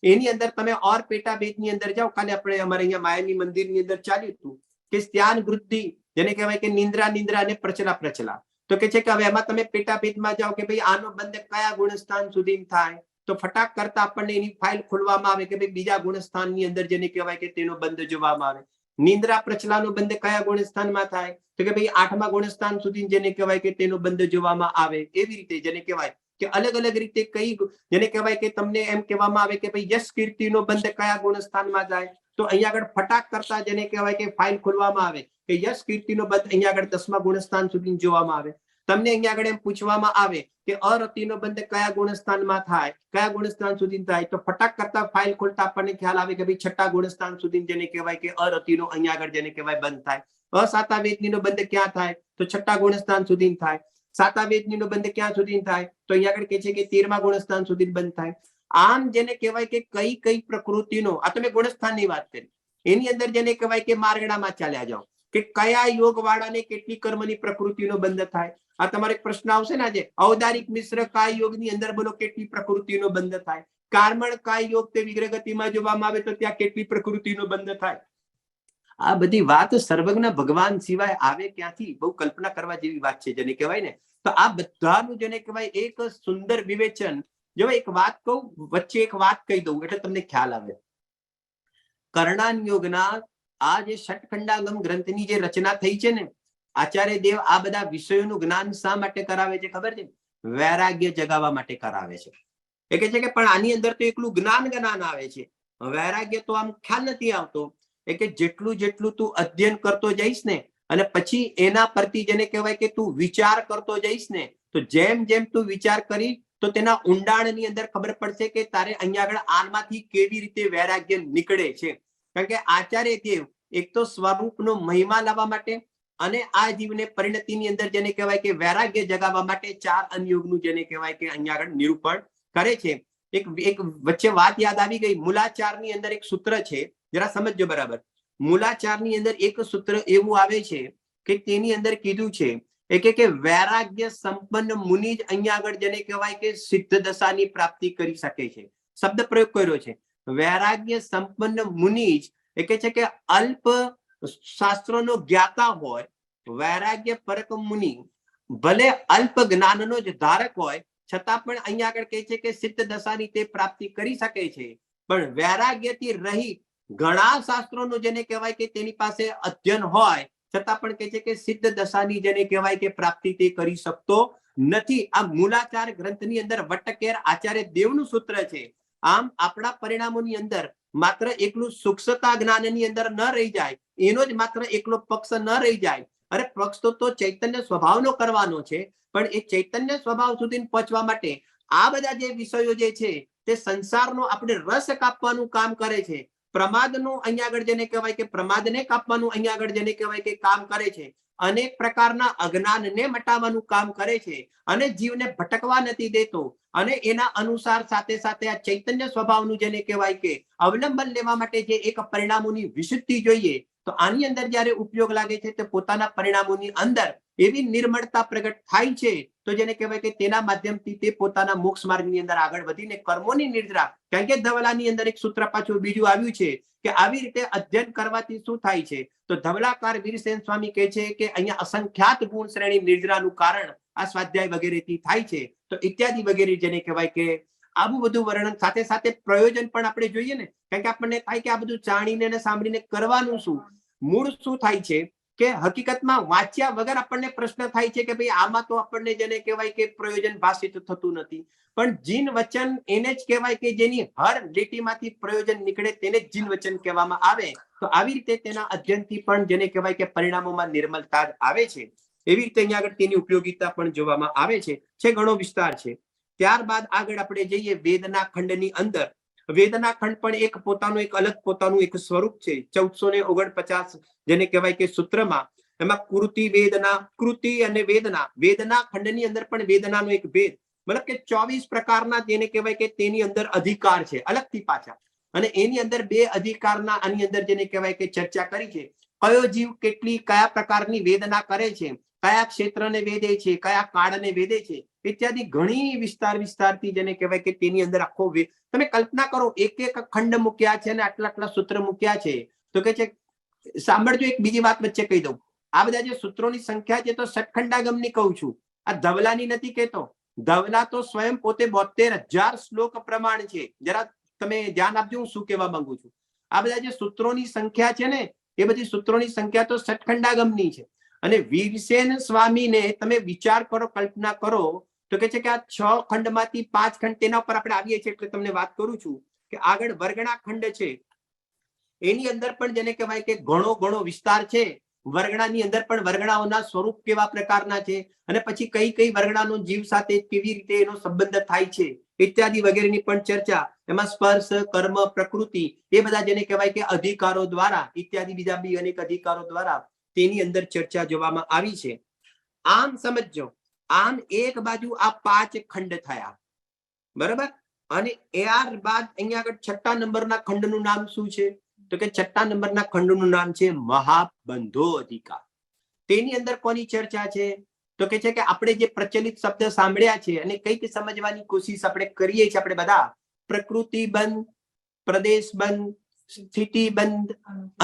એની અંદર તમે ઓર પેટા ભેદની અંદર જાઓ, કાલે આપણે અમારે અહીંયા માયામી મંદિરની અંદર ચાલ્યું હતું કે સ્ત્યાન વૃદ્ધિ જેને કહેવાય કે નિંદ્રા અને પ્રચલા, તો કે છે કે હવે એમાં તમે પેટા ભેદમાં જાઓ કે ભાઈ આનો બંધ કયા ગુણસ્થાન સુધી થાય, તો ફટાક કરતા આપણને એની ફાઇલ ખોલવામાં આવે કે ભાઈ બીજા ગુણસ્થાનની અંદર જેને કહેવાય કે તેનો બંધ જોવામાં આવે. નિંદ્રા પ્રચલાનો બંધ કયા ગુણસ્થાનમાં થાય તો કે ભાઈ 8મા ગુણસ્થાન સુધી જેને કહેવાય કે તેનો બંધ જોવામાં આવે. એવી રીતે જેને કહેવાય કે અલગ અલગ રીતે કઈ જેને કહેવાય કે તમને એમ કહેવામાં આવે કે ભાઈ યશ કીર્તિનો બંધ કયા ગુણસ્થાનમાં જાય, તો અહીંયા આગળ ફટાક કરતા જેને કહેવાય કે ફાઇલ ખોલવામાં આવે કે યશ કીર્તિનો બંધ અહીંયા આગળ 10મા ગુણસ્થાન સુધી જોવામાં આવે. તમને અહીંયા આગળ એમ પૂછવામાં આવે કે અરતિનો બંધ કયા ગુણસ્થાનમાં થાય, કયા ગુણસ્થાન સુધી થાય, તો ફટાક કરતા ફાઇલ ખોલતા આપણને ખ્યાલ આવે કે ભાઈ 6ઠા ગુણસ્થાન સુધી જેને કહેવાય કે અરતિનો અહીંયા આગળ જેને કહેવાય બંધ થાય. અસાતાવેદનીનો બંધ ક્યાં થાય તો 6ઠા ગુણસ્થાન સુધી થાય. સાતાવેદનીનો બંધ ક્યાં સુધી થાય તો અહીંયા આગળ કે છે કે 13મા ગુણસ્થાન સુધી બંધ થાય. આમ જેને કહેવાય કે કઈ કઈ પ્રકૃતિનો, આ તમે ગુણસ્થાનની વાત કરી, એની અંદર જેને કહેવાય કે માર્ગણામાં ચાલ્યા જાઓ કે કયા યોગ વાળાને કેટલી કર્મની પ્રકૃતિનો બંધ થાય. આ તમારે પ્રશ્ન આવશે ને આજે, ઔદારિક મિશ્ર કાય યોગની અંદર બોલો કેટલી પ્રકૃતિનો બંધ થાય, કાર્મણ કાય યોગ તે વિગ્રહ ગતિમાં જોવામાં આવે તો ત્યાં કેટલી પ્રકૃતિનો બંધ થાય. આ બધી વાત સર્વજ્ઞ ભગવાન સિવાય આવે ક્યાંથી? બહુ કલ્પના કરવા જેવી વાત છે જેને કહેવાય ને. તો આ બધાનું જેને કહેવાય એક સુંદર વિવેચન. જો એક વાત કહું, વચ્ચે એક વાત કહી દઉં એટલે તમને ખ્યાલ આવે. કર્ણાન યોગના આ જે ષટખંડાગમ ગ્રંથની જે રચના થઈ છે ને, આચાર્ય દેવ આ બધા વિષયોનું જ્ઞાન શા માટે કરાવે છે ખબર છે? વૈરાગ્ય જગાવવા માટે કરાવે છે. એ કહે છે કે પણ આની અંદર તો એકલું જ્ઞાન આવે છે, વૈરાગ્ય તો આમ ખ્યાલ નથી આવતો. એ કે જેટલું જેટલું તું અધ્યયન કરતો જઈશ ને અને પછી એના પરથી જેને કહેવાય કે તું વિચાર કરતો જઈશ ને, તો જેમ જેમ તું વિચાર કરી તો તેના ઊંડાણની અંદર ખબર પડશે કે તારે અહીંયા આગળ આનમાંથી કેવી રીતે વૈરાગ્ય નીકળે છે. કારણ કે આચાર્ય દેવ એક તો સ્વરૂપનો મહિમા લાવવા માટે અને આ જીવને પરિણતિની અંદર જેને કહેવાય કે વૈરાગ્ય જગાવવા માટે 4 અનયોગનું જેને કહેવાય કે અહીંયા આગળ નિરૂપણ કરે છે. એક વચ્ચે વાત યાદ આવી ગઈ. મૂલાચારની અંદર એક સૂત્ર છે, જરા સમજજો બરાબર. મૂલાચારની અંદર એક સૂત્ર એવું આવે છે કે તેની અંદર કીધું છે કે વૈરાગ્ય સંપન્ન મુનિ જ અહીંયા આગળ જેને કહેવાય કે સિદ્ધ દશાની પ્રાપ્તિ કરી શકે છે. શબ્દ પ્રયોગ કર્યો છે, વૈરાગ્ય સંપન્ન મુનિ જ. એ કે છે કે અલ્પ શાસ્ત્રોનો જ્ઞાતા હોય, વૈરાગ્ય પરક મુનિ ભલે અલ્પ જ્ઞાનનો જ ધારક હોય છતાં પણ અહીંયા આગળ કહે છે કે સિદ્ધ દશાની તે પ્રાપ્તિ કરી શકે છે. પણ વૈરાગ્યથી રહી ઘણા શાસ્ત્રોનો જેને કહેવાય કે તેની પાસે અધ્યયન હોય છતાં પણ કહે છે કે સિદ્ધ દશાની જેને કહેવાય કે પ્રાપ્તિ તે કરી શકતો નથી. આ મૂલાચાર ગ્રંથની અંદર વટકેર આચાર્ય દેવનું સૂત્ર છે. આમ આપણા પરિણામોની અંદર માત્ર એકલું સૂક્ષ્મતા જ્ઞાનની અંદર ન રહી જાય, એનો જ માત્ર એકલો પક્ષ ન રહી જાય. અરે પક્ષ તો ચૈતન્ય સ્વભાવનો કરવાનો છે, પણ એ ચૈતન્ય સ્વભાવ સુધી પહોંચવા માટે આ બધા જે વિષયો જે છે તે સંસારનો આપણે રસ કાપવાનું કામ કરે છે. પ્રમાદનું અહીંયા આગળ જેને કહેવાય કે પ્રમાદને કાપવાનું અહીંયા આગળ જેને કહેવાય કે કામ કરે છે. અનેક પ્રકારના અજ્ઞાનને મટાવવાનું કામ કરે છે અને જીવને ભટકવા નથી દેતો. અને એના અનુસાર સાથે સાથે આ ચૈતન્ય સ્વભાવનું જેને કહેવાય કે અવલંબન લેવા માટે જે એક પરિણામોની વિશુદ્ધિ જોઈએ, તો આની અંદર જયારે ઉપયોગ લાગે છે તે પોતાના પરિણામોની અંદર એવી નિર્મળતા પ્રગટ થાય છે તો જેને કહેવાય કે તેના માધ્યમથી તે પોતાના મોક્ષ માર્ગની અંદર આગળ વધીને કર્મોની નિદ્રા. કારણ કે ધવલાની અંદર એક સૂત્ર પાછું બીજું આવ્યું છે કે આવી રીતે અધ્યયન કરવાથી શું થાય છે, તો ધવલાકાર વીરસેન સ્વામી કહે છે કે અહીંયા અસંખ્યાત ગુણ શ્રેણી નિદ્રાનું કારણ આ સ્વાધ્યાય વગેરેથી થાય છે. તો ઇત્યાદિ વગેરે જેને કહેવાય કે આવું બધું વર્ણન સાથે સાથે પ્રયોજન પણ આપણે જોઈએ ને, કારણ કે આપણને થાય કે આ બધું જાણીને અને સાંભળીને કરવાનું શું. મૂળ શું થાય છે કે હકીકતમાં વાંચ્યા વગર આપણને પ્રશ્ન થાય છે કે ભાઈ આમાં તો આપણને જેને કહેવાય કે પ્રયોજન ભાષિત થતું નથી. પણ જીન વચન એને જ કહેવાય કે જેની હર લીટીમાંથી પ્રયોજન નીકળે તેને જ જીન વચન કહેવામાં આવે. તો આવી રીતે તેના અધ્યયનથી પણ જેને કહેવાય કે પરિણામોમાં નિર્મલતા આવે છે. એવી રીતે અહીંયા આગળ તેની ઉપયોગિતા પણ જોવામાં આવે છે ઘણો વિસ્તાર છે. ત્યારબાદ આગળ આપણે જઈએ વેદના ખંડની અંદર. વેદના ખંડ પણ એક પોતાનું એક અલગ પોતાનું એક સ્વરૂપ છે. 1449 જેને કહેવાય કે સૂત્રમાં એમાં કૃતિ વેદના, કૃતિ અને વેદના, વેદના ખંડની અંદર પણ વેદનાનો એક ભેદ, મતલબ કે 24 પ્રકારના જેને કહેવાય કે તેની અંદર અધિકાર છે અલગથી પાછા, અને એની અંદર 2 અધિકારના આની અંદર જેને કહેવાય કે ચર્ચા કરી છે. કયો જીવ કેટલી કયા પ્રકારની વેદના કરે છે, કયા ક્ષેત્રને વેદે છે, કયા કાળને વેદે છે, ઇત્યાદિ ઘણી વિસ્તારથી જેને કહેવાય કે તેની અંદર આખો તમે કલ્પના કરો એક એક ખંડ મૂક્યા છે અને આટલા સૂત્ર મૂક્યા છે. તો કે છે સાંભળજો, એક બીજી વાત વચ્ચે કહી દઉં. આ બધા જે સૂત્રોની સંખ્યા છે તો ષટખંડાગમની કહું છું, આ ધવલાની નથી કહેતો. ધવલા તો સ્વયં પોતે 72,000 શ્લોક પ્રમાણ છે. જરા તમે ધ્યાન આપજો હું શું કહેવા માંગુ છું. આ બધા જે સૂત્રોની સંખ્યા છે ને એ બધી સૂત્રોની સંખ્યા તો ષટખંડાગમની છે. અને વીરસેન સ્વામીને તમે વિચાર કરો, કલ્પના કરો તો કે છે કે આ 6 ખંડમાંથી 5 ખંડ, તેના ઉપર આપણે આવીએ છીએ એટલે તમને વાત કરું છું કે આગળ વર્ગણા ખંડ છે એની અંદર પણ જેને કહેવાય કે ઘણો વિસ્તાર છે. વર્ગણાની અંદર પણ વર્ગણાઓના સ્વરૂપ કેવા પ્રકારના છે અને પછી કઈ વર્ગણાનો જીવ સાથે કેવી રીતે એનો સંબંધ થાય છે ઇત્યાદિ વગેરેની પણ ચર્ચા. એમાં સ્પર્શ, કર્મ, પ્રકૃતિ એ બધા જેને કહેવાય કે અધિકારો દ્વારા ઇત્યાદિ બીજા બી અનેક અધિકારો દ્વારા તેની અંદર ચર્ચા જોવામાં આવી છે. આમ સમજો, આમ એક બાજુ આ 5 ખંડ થયા, બરાબર. અને ત્યારબાદ અહીંયા આગળ 6 નંબરના ખંડનું નામ શું છે તો કે 6 નંબરના ખંડનું નામ છે મહાબંધો અધિકાર. તેની અંદર કોની ચર્ચા છે તો કે છે કે આપણે જે પ્રચલિત શબ્દ સાંભળ્યા છે અને કઈક સમજવાની કોશિશ આપણે કરીએ છીએ આપણે બધા, પ્રકૃતિ બંધ, પ્રદેશ બંધ, સ્થિતિ બંધ,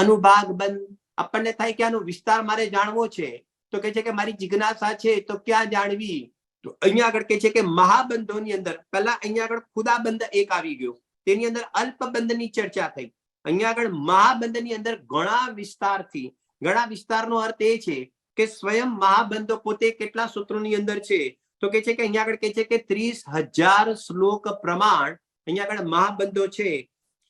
અનુભાગ બંધ. આપણને થાય કે આનો વિસ્તાર મારે જાણવો છે તો કે છે કે મારી જિજ્ઞાસા છે તો ક્યાં જાણવી. તો અહીંયા આગળ કે છે કે મહાબંધોની અંદર પહેલા અહીંયા આગળ ખુદાબંધ એક આવી ગયો, તેની અંદર અલ્પબંધની ચર્ચા થઈ. અહીંયા આગળ મહાબંધની અંદર ઘણા વિસ્તારનો અર્થ એ છે કે સ્વયં મહાબંધો પોતે કેટલા સૂત્રોની અંદર છે તો કે છે કે અહીંયા આગળ કે છે કે 30,000 શ્લોક પ્રમાણ અહીંયા આગળ મહાબંધો છે.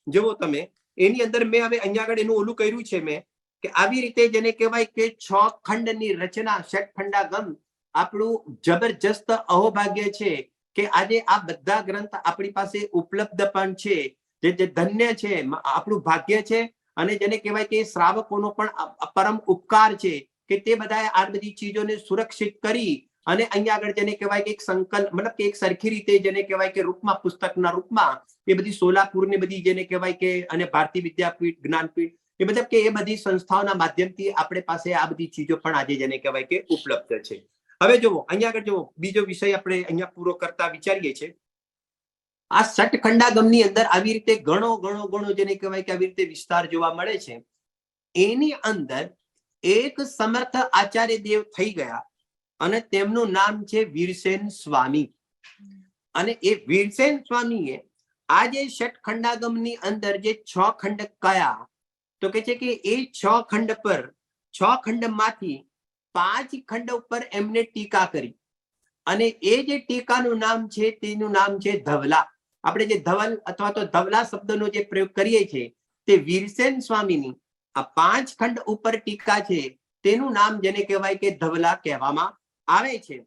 જુઓ તમે એની અંદર મેં હવે અહીંયા આગળ એનું ઓલું કર્યું છે મેં કે આવી રીતે જેને કહેવાય કે 6 ખંડની રચના, ષટખંડાગમ આપણું જબરજસ્ત અહોભાગ્ય છે કે આજે આ બધા ગ્રંથ આપણી પાસે ઉપલબ્ધ પણ છે. જે ધન્ય છે, આપણું ભાગ્ય છે અને જેને કહેવાય કે શ્રાવકોનો પણ પરમ ઉપકાર છે કે તે બધાએ આ બધી ચીજોને સુરક્ષિત કરી અને અહીંયા આગળ જેને કહેવાય કે એક સંકલ્પ, મતલબ કે એક સરખી રીતે જેને કહેવાય કે રૂપમાં, પુસ્તકના રૂપમાં એ બધી સોલાપુરની બધી જેને કહેવાય કે અને ભારતીય વિદ્યાપીઠ, જ્ઞાનપીઠ એ મતલબ કે એ બધી સંસ્થાઓના માધ્યમથી આપણે પાસે આ બધી ચીજો પણ આજે જેને કહેવાય કે ઉપલબ્ધ છે. હવે જુઓ અહીંયા આગળ જુઓ બીજો વિષય આપણે અહીંયા પૂરો કરતા વિચારીએ છીએ. આ ષટખંડાગમની અંદર આવી રીતે ઘણો જેને કહેવાય કે આવી રીતે વિસ્તાર જોવા મળે છે. એની અંદર એક સમર્થ આચાર્ય દેવ થઈ ગયા અને તેમનું નામ છે વીરસેન સ્વામી. અને એ વીરસેન સ્વામીએ આ જે ષટખંડાગમની અંદર જે 6 ખંડ કયા તો કે છે કે એ 6 ખંડ પર 6 ખંડમાંથી 5 ખંડ ઉપર એમને ટીકા કરી અને એ જે ટીકાનું નામ છે તેનું નામ છે ધવલા. આપણે જે ધવલ અથવા તો ધવલા શબ્દનો જે પ્રયોગ કરીએ છીએ તે વીરસેન સ્વામીની આ 5 ખંડ ઉપર ટીકા છે તેનું નામ જેને કહેવાય કે ધવલા કહેવામાં આવે છે.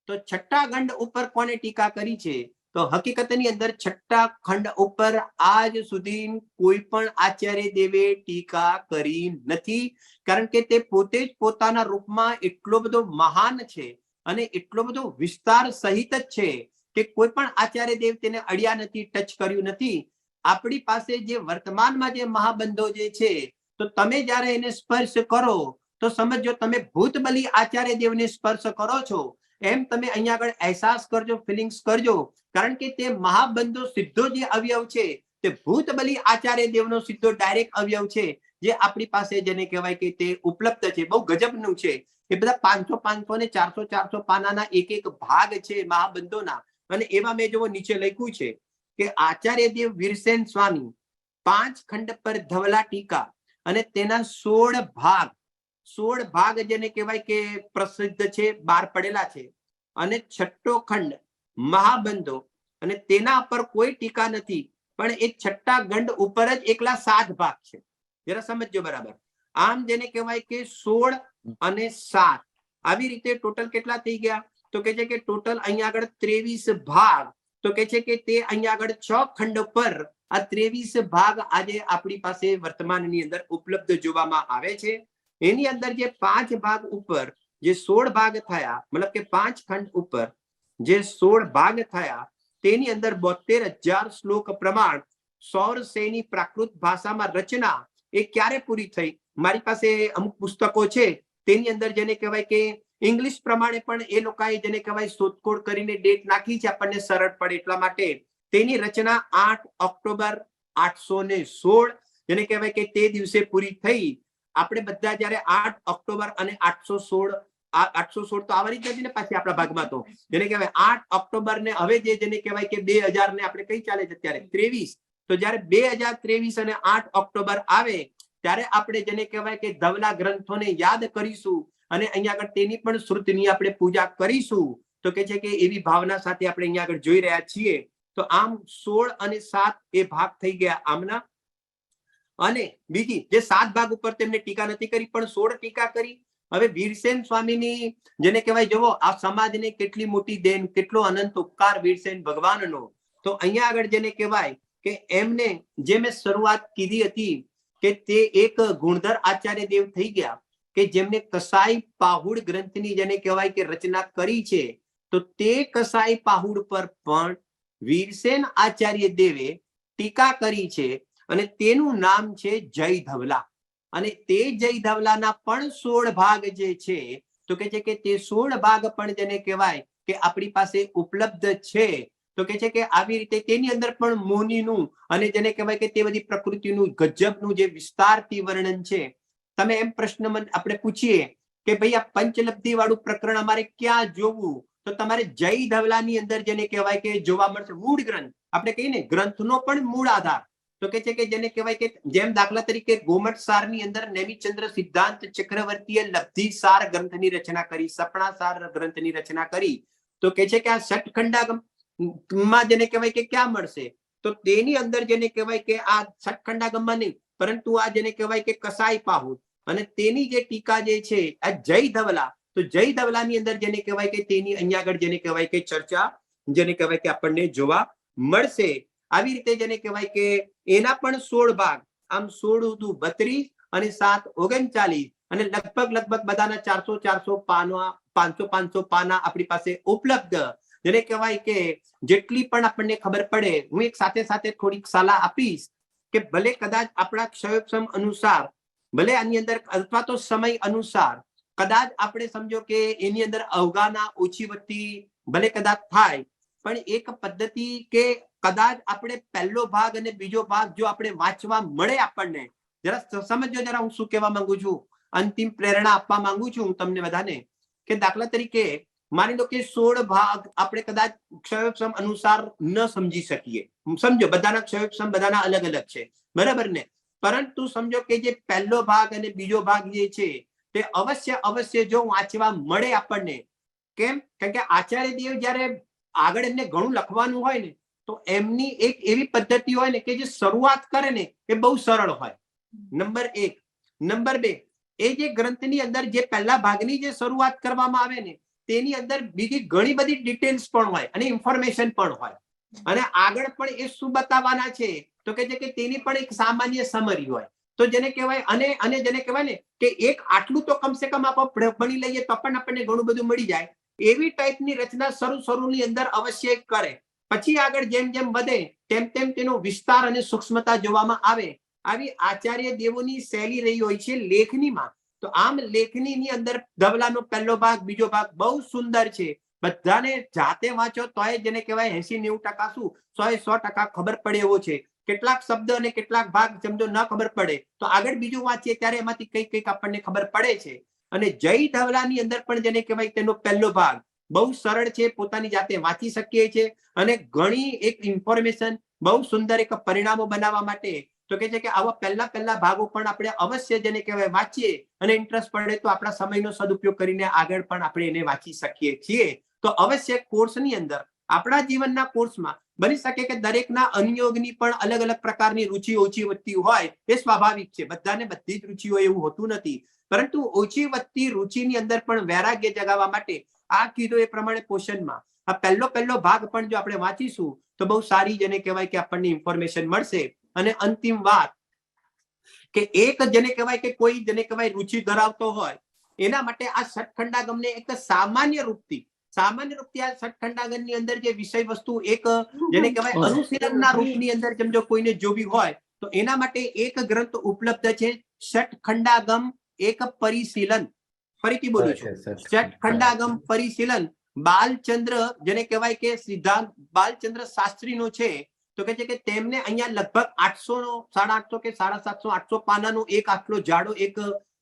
તો 6 ખંડ ઉપર કોને ટીકા કરી છે તો હકીકતની અંદર 6 ખંડ ઉપર આજ સુધી કોઈ પણ આચાર્ય દેવે ટીકા કરી નથી, કારણ કે તે પોતે જ પોતાના રૂપમાં એટલો બધો મહાન છે અને એટલો બધો વિસ્તાર સહિત જ છે કે કોઈ પણ આચાર્ય દેવ તેને અડ્યા નથી, ટચ કર્યું નથી. આપણી પાસે જે વર્તમાનમાં જે મહાબંધો જે છે તો તમે જ્યારે એને સ્પર્શ કરો તો સમજો તમે ભૂતબલી આચાર્ય દેવને સ્પર્શ કરો છો એમ તમે અહીંયા આગળ અહેસાસ કરજો, ફિલિંગ્સ કરજો, કારણ કે તે મહાબંધો સીધો જે અવયવ છે તે ભૂતબલી આચાર્ય દેવનો સીધો ડાયરેક્ટ અવયવ છે જે આપણી પાસે જેને કહેવાય કે તે ઉપલબ્ધ છે. બહુ ગજબનું છે. એ બધા 500 ને 400 પાનાના એક ભાગ છે મહાબંધોના. અને એમાં મેં જો નીચે લખ્યું છે કે આચાર્ય દેવ વીરસેન સ્વામી 5 ખંડ પર ધવલા ટીકા અને તેના 16 ભાગ જેને કહેવાય કે પ્રસિદ્ધ છે, બહાર પડેલા છે. અને 6ઠો ખંડ મહાબંધો, અને તેના પર કોઈ ટીકા નથી, પણ એ 6ઠા ગંડ ઉપર જ એકલા 7 ભાગ છે. જરા સમજજો બરાબર. આમ જેને કહેવાય કે 16 અને 7 આવી રીતે ટોટલ કેટલા થઈ ગયા? તો કે છે કે ટોટલ અહીંયા આગળ 23 ભાગ. તો કે છે કે તે અહીંયા આગળ 6 ખંડ પર આ 23 ભાગ આજે આપણી પાસે વર્તમાનની અંદર ઉપલબ્ધ જોવામાં આવે છે. એની અંદર જે 5 ભાગ ઉપર જે 16 ભાગ થયા, મતલબ કે 5 ખંડ ઉપર જે 16 ભાગ થયા, તેની અંદર 72,000 શ્લોક પ્રમાણ સૌરસેની પ્રાકૃત ભાષામાં રચના એ ક્યારે પૂરી થઈ? મારી પાસે અમુક પુસ્તકો છે, તેની અંદર જેને કહેવાય કે ઇંગ્લિશ પ્રમાણે પણ એ લોકોએ જેને કહેવાય શોધખોળ કરીને ડેટ નાખી છે, આપણને સરળ પડે એટલા માટે. તેની રચના 8 ઓક્ટોબર 816 જેને કહેવાય કે તે દિવસે પૂરી થઈ. આપણે બધા જયારે 8 ઓક્ટોબર અને 816 તો આવવાની જ નથી ને પાછી આપણા ભાગમાં, તો જેને કહેવાય 8 ઓક્ટોબર ને હવે જેને કહેવાય કે 2000 ને આપણે કઈ ચાલે છે અત્યારે 23, તો જયારે 2023 અને 8 ઓક્ટોબર આવે ત્યારે આપણે જેને કહેવાય કે ધવલા ગ્રંથોને યાદ કરીશું અને અહીંયા આગળ તેની પણ શ્રુતિની આપણે પૂજા કરીશું. તો કે છે કે એવી ભાવના સાથે આપણે અહીંયા આગળ જોઈ રહ્યા છીએ. તો આમ 16 અને 7 એ ભાગ થઈ ગયા આમના. અને બીજી જે 7 ભાગ ઉપર તેમને ટીકા નથી કરી, પણ 16 ટીકા કરી. હવે વીરસેન સ્વામીની જેને કહેવાય, જુઓ આ સમાજને કેટલી મોટી દેન, કેટલો અનંત ઉપકાર વીરસેન ભગવાનનો. તો અહીંયા આગળ જેને કહેવાય કે એમને જે મેં શરૂઆત કીધી હતી કે તે એક ગુણધર આચાર્ય દેવ થઈ ગયા કે જેમને કસાઈ પાહુડ ગ્રંથની જેને કહેવાય કે રચના કરી છે. તો તે કસાઈ પાહુડ પર પણ વીરસેન આચાર્ય દેવે ટીકા કરી છે અને તેનું નામ છે જય ધવલા. અને તે જય ધવલાના પણ 16 ભાગ જે છે, તો કે છે કે તે 16 ભાગ પણ જેને કહેવાય કે આપણી પાસે ઉપલબ્ધ છે. તો કે છે કે આવી રીતે તેની અંદર પણ મોહનીનું અને જેને કહેવાય કે તે બધી પ્રકૃતિનું ગજબનું જે વિસ્તારથી વર્ણન છે. તમે એમ પ્રશ્ન આપણે પૂછીએ કે ભાઈ આ પંચલબ્ધિ વાળું પ્રકરણ અમારે ક્યાં જોવું? તો તમારે જય ધવલાની અંદર જેને કહેવાય કે જોવા મળશે. મૂળ ગ્રંથ આપણે કહીએ ને, ગ્રંથનો પણ મૂળ આધાર. તો કે છે કે જેને કહેવાય કે જેમ દાખલા તરીકે ગોમટ સારની અંદર નેમિચંદ્ર સિદ્ધાંત ચક્રવર્તીએ લબ્ધિ સાર ગ્રંથની રચના કરી, સપના સાર ગ્રંથની રચના કરી. તો કે છે કે આ ષટખંડાગમ માં જેને કહેવાય કે ક્યાં મળશે? તો તેની અંદર જેને કહેવાય કે આ ષટખંડાગમમાં નહીં, પરંતુ આ જેને કહેવાય કે કસાઈ પાહુડ અને તેની જે ટીકા જે છે આ જય ધવલા. તો જય ધવલાની અંદર જેને કહેવાય કે તેની અહીંયા આગળ જેને કહેવાય કે ચર્ચા જેને કહેવાય કે આપણને જોવા મળશે. આવી રીતે જેને કહેવાય કે એના પણ 16 ભાગ, આમ 16 દુ 32 અને 7 39 અને લગભગ બધાના 400 પાના, 500 પાના આપણી પાસે ઉપલબ્ધ. જેને કહેવાય કે જેટલી પણ આપણને ખબર પડે, હું એક સાથે થોડીક સલાહ આપીશ કે ભલે કદાચ આપણા ક્ષયોપસમ અનુસાર, ભલે આની અંદર અથવા તો સમય અનુસાર કદાચ આપણે સમજો કે એની અંદર અવગાના ઓછી વધતી ભલે કદાચ થાય, પણ એક પદ્ધતિ કે કદાચ આપણે પહેલો ભાગ અને બીજો ભાગ જો આપણે વાંચવા મળે આપણને, જરા સમજો, જરા હું શું કહેવા માંગુ છું, અંતિમ પ્રેરણા આપવા માંગુ છું હું તમને બધાને કે દાખલા તરીકે માની લો કે 16 ભાગ આપણે કદાચ ક્ષયોપસમ અનુસાર ન સમજી શકીએ. સમજો બધાના ક્ષયોપસમ બધાના અલગ અલગ છે, બરાબર ને? પરંતુ સમજો કે જે પહેલો ભાગ અને બીજો ભાગ જે છે તે અવશ્ય જો વાંચવા મળે આપણને. કેમ? કારણ કે આચાર્ય દેવ જયારે આગળ એમને ઘણું લખવાનું હોય ને, તો એમની એક એવી પદ્ધતિ હોય ને કે જે શરૂઆત કરે ને એ બહુ સરળ હોય. નંબર 1. નંબર 2, એ જે ગ્રંથની અંદર જે પહેલા ભાગની જે શરૂઆત કરવામાં આવે ને તેની અંદર બીજી ઘણી બધી ડિટેલ્સ પણ હોય અને ઇન્ફોર્મેશન પણ હોય. અને આગળ પણ એ શું બતાવવાના છે તો કે છે કે તેની પણ એક સામાન્ય સમરી હોય. તો જેને કહેવાય અને જેને કહેવાય ને કે એક આટલું તો કમસે કમ આપણે ભણી લઈએ તો પણ આપણને ઘણું બધું મળી જાય. એવી ટાઈપની રચના શરૂની અંદર અવશ્ય કરે. પછી આગળ જેમ જેમ વધે તેમ તેનો વિસ્તાર અને સૂક્ષ્મતા જોવામાં આવે. આવી આચાર્ય દેવોની શૈલી રહી હોય છે લેખનીમાં. તો આમ લેખનીની અંદર ધવલાનો પહેલો ભાગ, બીજો ભાગ બહુ સુંદર છે. બધાને જાતે વાંચો તોય જેને કહેવાય 80-90% શું 100% ખબર પડે એવો છે. કેટલાક શબ્દ અને કેટલાક ભાગ સમજો ન ખબર પડે તો આગળ બીજું વાંચીએ ત્યારે એમાંથી કંઈક આપણને ખબર પડે છે. અને જય ધવલાની અંદર પણ જેને કહેવાય તેનો પહેલો ભાગ બહુ સરળ છે, પોતાની જાતે વાંચી શકીએ છીએ અને ઘણી એક ઇન્ફોર્મેશન બહુ સુંદર એક પરિણામો બનાવવા માટે તો કે છે કે આવા પહેલા ભાગો પણ આપણે અવશ્ય જેને કહેવાય વાંચીએ અને ઇન્ટરેસ્ટ પડે તો આપણા સમયનો સદુપયોગ કરીને આગળ પણ આપણે એને વાંચી શકીએ છીએ. તો અવશ્ય કોર્સની અંદર આપણા જીવનના કોર્સમાં બની શકે કે દરેકના અનુયોગની પણ અલગ અલગ પ્રકારની રુચિ ઓછી વધતી હોય, એ સ્વાભાવિક છે. બધાને બધી જ રુચિ હોય એવું હોતું નથી, પરંતુ ઓછી વધતી રુચિની અંદર પણ વૈરાગ્ય જગાવવા માટે આ કીધું એ પ્રમાણે પોષણમાં આ પહેલો ભાગ પણ જો આપણે વાંચીશું તો બહુ સારી જેને કહેવાય કે આપણને ઇન્ફોર્મેશન મળશે. અને અંતિમ વાત કે એક જેને કહેવાય કે કોઈ જેને કહેવાય રુચિ ધરાવતો હોય એના માટે આ ષટખંડાગમને એક સામાન્ય રૂપથી આ ષટખંડાગમની અંદર જે વિષય વસ્તુ એક જેને કહેવાય અનુશીલનના રૂપની અંદર જેમ જો કોઈને જોવી હોય તો એના માટે એક ગ્રંથ ઉપલબ્ધ છે, ષટખંડાગમ એક પરિશીલન. ફરીથી બોલું છું, ષટખંડાગમ પરિશીલન. બાલચંદ્ર જેને કહેવાય કે સિદ્ધાંત બાલચંદ્ર શાસ્ત્રીનો છે. તો કે છે કે તેમને અહીંયા લગભગ 800 કે 750 પાનાનો એક આટલો જાડો એક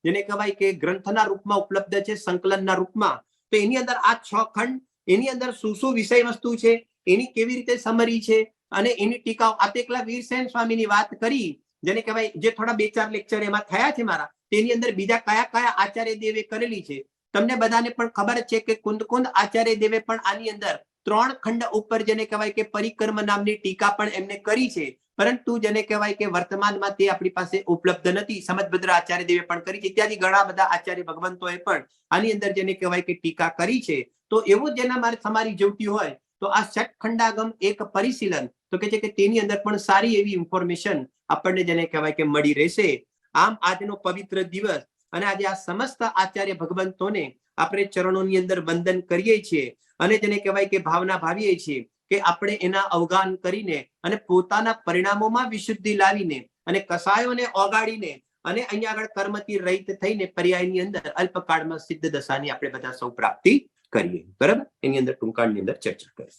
જેને કહેવાય કે ગ્રંથના રૂપમાં ઉપલબ્ધ છે, સંકલનના રૂપમાં. તો એની અંદર આ 6 ખંડ, એની અંદર શું વિષય વસ્તુ છે, એની કેવી રીતે સમરી છે અને એની ટીકાઓ. આ તો એકલા વીરસેન સ્વામીની વાત કરી જેને કહેવાય જે થોડા 2-4 લેક્ચર એમાં થયા છે મારા, તેની અંદર બીજા કયા આચાર્ય દેવે કરેલી છે તમને બધાને પણ ખબર છે કે કુંદ આચાર્ય દેવે પણ આની અંદર 3 ખંડ ઉપર જેને કહેવાય કે પરિકર્મ નામની ટીકા પણ એમને કરી છે, પરંતુ જેને કહેવાય કે વર્તમાનમાં તે આપણી પાસે ઉપલબ્ધ નથી. સમજભદ્ર આચાર્ય દેવે પણ કરી છે, ઇત્યાદિ ઘણા બધા આચાર્ય ભગવંતોએ પણ આની અંદર જેને કહેવાય કે ટીકા કરી છે. તો એવું જેના મારે તમારી જોઈતી હોય તો આ ષટખંડાગમ એક પરિશીલન તો કે છે કે તેની અંદર પણ સારી એવી ઇન્ફોર્મેશન આપણને જેને કહેવાય કે મળી રહેશે. આમ આજનો પવિત્ર દિવસ અને આજે આ સમસ્ત આચાર્ય ભગવંતોને આપણે ચરણોની અંદર વંદન કરીએ છીએ અને જેને કહેવાય કે ભાવના ભાવીએ છીએ કે આપણે એના અવગાન કરીને અને પોતાના પરિણામોમાં વિશુદ્ધિ લાવીને અને કસાયોને ઓગાળીને અને અહીંયા આગળ કર્મથી રહિત થઈને પર્યાયની અંદર અલ્પકાળમાં સિદ્ધ દશાની આપણે બધા સૌ પ્રાપ્તિ કરીએ. બરાબર, એની અંદર ટૂંકાણની અંદર ચર્ચા કરીએ.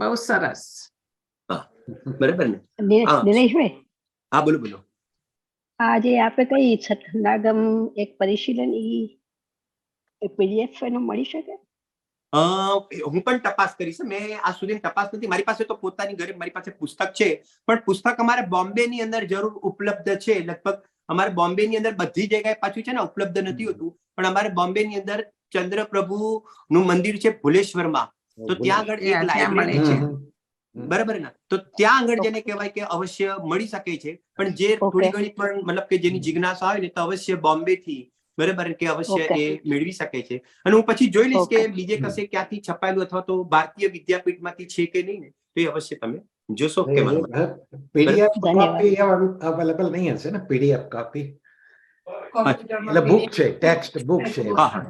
બહુ સરસ. હા, બરાબર ને? દિનેશભાઈ, હા, બોલો. આજે આપણે કઈ ષટખંડાગમ એક પરિશીલન એ પીડીએફ એનો મળી શકે? હું પણ તપાસ કરીશ. મેં આ સુધી તપાસ નથી, મારી પાસે તો પોતાની ઘરે મારી પાસે પુસ્તક છે, પણ પુસ્તક અમારે બોમ્બે ની અંદર જરૂર ઉપલબ્ધ છે. લગભગ અમારે બોમ્બે ની અંદર બધી જગ્યાએ પાછું છે ને ઉપલબ્ધ નથી હોતું, પણ અમારે બોમ્બે ની અંદર ચંદ્રપ્રભુ નું મંદિર છે ભુલેશ્વરમાં, તો ત્યાં આગળ એક લાઇબ્રેરી છે. બરાબર ને? તો ત્યાં આગળ જેને કહેવાય કે અવશ્ય મળી શકે છે, પણ જે થોડી ઘણી પણ મતલબ કે જેની જિજ્ઞાસા હોય ને તો અવશ્ય બોમ્બે થી બરાબર કે અવશ્ય એ મેળવી શકે છે. અને હું પછી જોઈ લઈશ કે બીજે કશે ક્યાંથી છપાયેલું અથવા તો ભારતીય વિદ્યાપીઠમાંથી છે કે નહીં ને, તો એ અવશ્ય તમે જોશો કે પીડીએફ કોપી અવેલેબલ નહીં હશે ને? पीडीएफ कॉपी मतलब बुक છે, टेक्स्ट बुक છે. हाँ,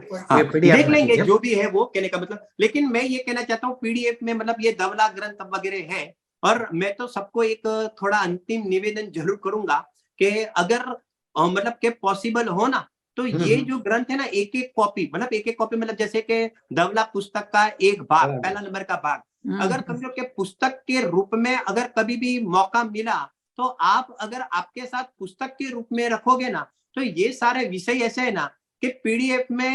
देख लेंगे जो भी है वो कहने का मतलब. लेकिन मैं ये कहना चाहता हूँ पीडीएफ में मतलब ये धवला ग्रंथ वगैरह है, और मैं तो सबको एक थोड़ा अंतिम निवेदन जरूर करूंगा कि अगर मतलब के पॉसिबल हो ना तो ये जो ग्रंथ है ना एक कॉपी मतलब जैसे कि धवला पुस्तक का एक भाग, पहला नंबर का भाग, अगर समझो कि पुस्तक के रूप में अगर कभी भी मौका मिला तो आप अगर आपके साथ पुस्तक के रूप में रखोगे ना तो ये सारे विषय ऐसे है ना कि पीडीएफ में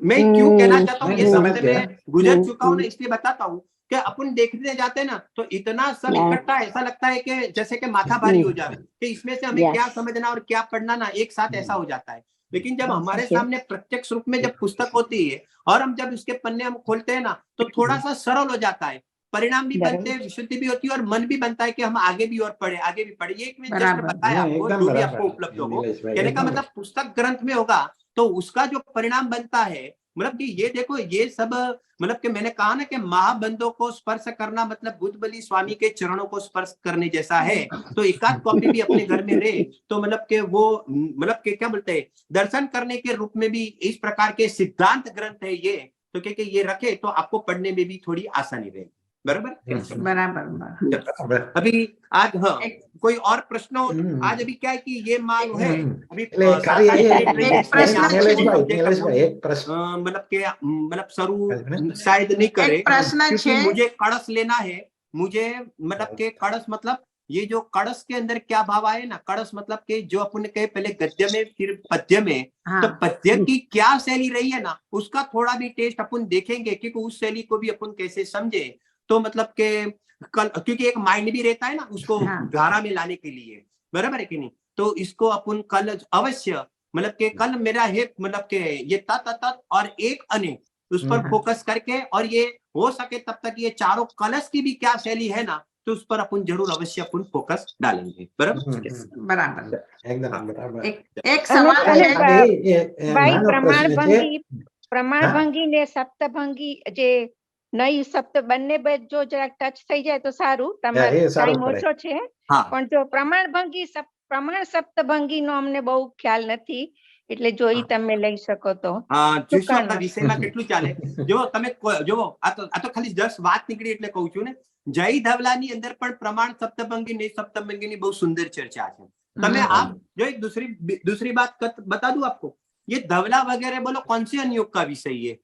मैं क्यों कहना चाहता हूँ, ये समझ में गुजर चुका हूँ ना, इसलिए बताता हूँ कि अपन देखने जाते हैं ना तो इतना सब इकट्ठा ऐसा लगता है कि जैसे कि माथा भारी हो जाए कि इसमें से हमें क्या समझना और क्या पढ़ना ना एक साथ ऐसा हो जाता है. लेकिन जब हमारे सामने प्रत्यक्ष रूप में जब पुस्तक होती है और हम जब उसके पन्ने हम खोलते हैं ना तो थोड़ा सा सरल हो जाता है, परिणाम भी बनते हैं, विशुद्धि भी होती है और मन भी बनता है कि हम आगे भी और पढ़े. ये एक मैं जस्ट बताया आपको, जो भी आपको उपलब्ध हो. कहने का मतलब पुस्तक ग्रंथ में होगा तो उसका जो परिणाम बनता है मतलब कि ये देखो ये सब मतलब कि मैंने कहा ना कि महाबंधों को स्पर्श करना मतलब बुद्ध बलि स्वामी के चरणों को स्पर्श करने जैसा है. तो एकाध कॉपी भी अपने घर में रहे तो मतलब कि वो मतलब कि क्या बोलते हैं दर्शन करने के रूप में भी इस प्रकार के सिद्धांत ग्रंथ है ये, तो क्या ये रखे तो आपको पढ़ने में भी थोड़ी आसानी रहेगी. बराबर. अभी आज हाँ कोई और प्रश्न हो? आज अभी क्या है कि ये मांग है अभी मतलब शुरू शायद नहीं करे क्योंकि मुझे कड़स लेना है. मुझे मतलब के कड़स मतलब ये जो कड़स के अंदर क्या भाव आए ना, कड़स मतलब के जो अपन कहे पहले गद्य में फिर पद्य में, तो पद्य की क्या शैली रही है ना उसका थोड़ा भी टेस्ट अपन देखेंगे क्योंकि उस शैली को भी अपन कैसे समझे. तो मतलब के क्योंकि एक माइंड भी रहता है ना उसको हाँ। धारा में लाने के लिए, बराबर है कि नहीं? तो इसको अपन कल अवश्य मतलब के कल मेरा है मतलब के ये तत् और एक अनेक उस पर हम्म। फोकस करके, और ये हो सके तब तक ये चारों कलश की भी क्या शैली है ना, तो उस पर अपन जरूर अवश्य अपन फोकस डालेंगे, बराबर? બરાબર એકદમ બરાબર. એક સવાલ અને છે ભાઈ નાનો પ્રશ્ન છે. પ્રમાણભંગી ને સપ્તભંગી જે નઈ સપ્ત બંને જો જરાક ટચ થઈ જાય તો સારું. તમારે એ સારું ટાઈમ પડે. ઓછો છે हाँ પણ જો પ્રમાણભંગી પ્રમાણ સપ્તભંગી નો અમને બહુ ખ્યાલ નથી, એટલે જો ઈ તમે લઈ શકો તો. हाँ શું જોઈશું આપણા કરવાનું? વિષયમાં કેટલું ચાલે. જો તમે જો આ તો ખાલી 10 વાત નીકળી એટલે કહું છું ને, જય ધવલાની અંદર પણ પ્રમાણ સપ્તભંગી ને સપ્તભંગીની બહુ સુંદર ચર્ચા છે. તમે आप जो एक दूसरी बात बता दूं आपको, ये धवला वगैरह बोलो कौन से अनुयोग का विषय है?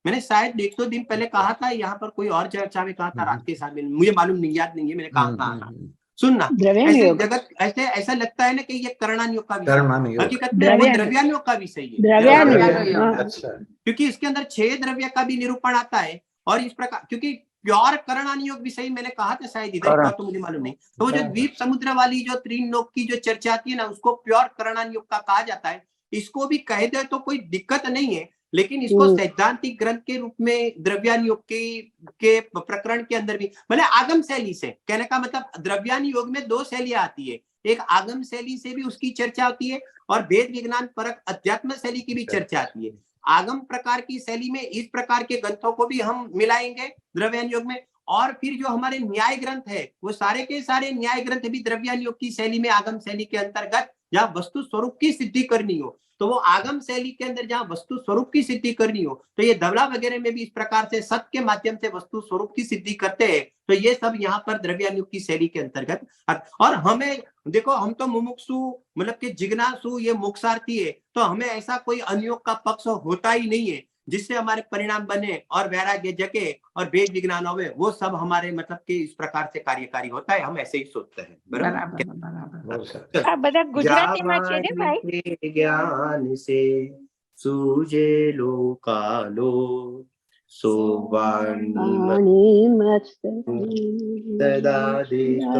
मैंने शायद 1-2 दिन पहले कहा था यहाँ पर, कोई और चर्चा में कहा था रात के साथ में, मुझे मालूम नहीं, याद नहीं है मैंने कहा था। सुनना, द्रव्यान ऐसे योग। जगत ऐसे ऐसा लगता है ना कि ये कर्णानुयोग का विषय, कर्णानुयोग। हकीकत में वो द्रव्यान- द्रव्यानुयोग का विषय है। द्रव्यान द्रव्यान योग, हाँ। अच्छा. क्योंकि इसके अंदर 6 द्रव्य का भी निरूपण आता है, और इस प्रकार क्योंकि प्योर कर्णानुयोग विषय मैंने कहा था शायद इधर का, तो मुझे मालूम नहीं। तो वो जो द्वीप समुद्र वाली जो 3 लोक की जो चर्चा आती है ना, उसको प्योर कर्णानुयोग का कहा जाता है। इसको भी कह दे तो कोई दिक्कत नहीं है, लेकिन इसको सैद्धांतिक ग्रंथ के रूप में द्रव्यानुयोग के प्रकरण के अंदर भी, मतलब आगम शैली से कहने का मतलब द्रव्यानुयोग में 2 शैलियां आती है, एक आगम शैली से भी उसकी चर्चा होती है, और वेद विज्ञान परक अध्यात्म शैली की भी चर्चा आती है। आगम प्रकार की शैली में इस प्रकार के ग्रंथों को भी हम मिलाएंगे द्रव्यानुयोग में, और फिर जो हमारे न्याय ग्रंथ है वो सारे के सारे न्याय ग्रंथ भी द्रव्यानुयोग की शैली में, आगम शैली के अंतर्गत जहाँ वस्तु स्वरूप की सिद्धि करनी हो, तो वो आगम शैली के अंदर जहाँ वस्तु स्वरूप की सिद्धि करनी हो, तो ये धवला वगैरह में भी इस प्रकार से सत के माध्यम से वस्तु स्वरूप की सिद्धि करते हैं। तो ये सब यहाँ पर द्रव्यानुयोग की शैली के अंतर्गत। और हमें देखो, हम तो मुमुक्षु मतलब कि जिज्ञासु, ये मोक्षार्थी है, तो हमें ऐसा कोई अनुयोग का पक्ष होता ही नहीं है जिससे हमारे परिणाम बने और वैराग्य जगे और वेद विज्ञान होवे, वो सब हमारे मतलब कि इस प्रकार से कार्यकारी होता है, हम ऐसे ही सोचते हैं, બરાબર બરાબર બહુ સરસ. આ બધા ગુજરાતીમાં છે ને ભાઈ. जावाने ज्ञान से सूझे लोकालो, सोवाणी वाणी मस्त सदा देशो।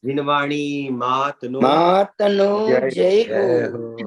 जिनवाणी मातनो માતનો જય જય જય હો. હો.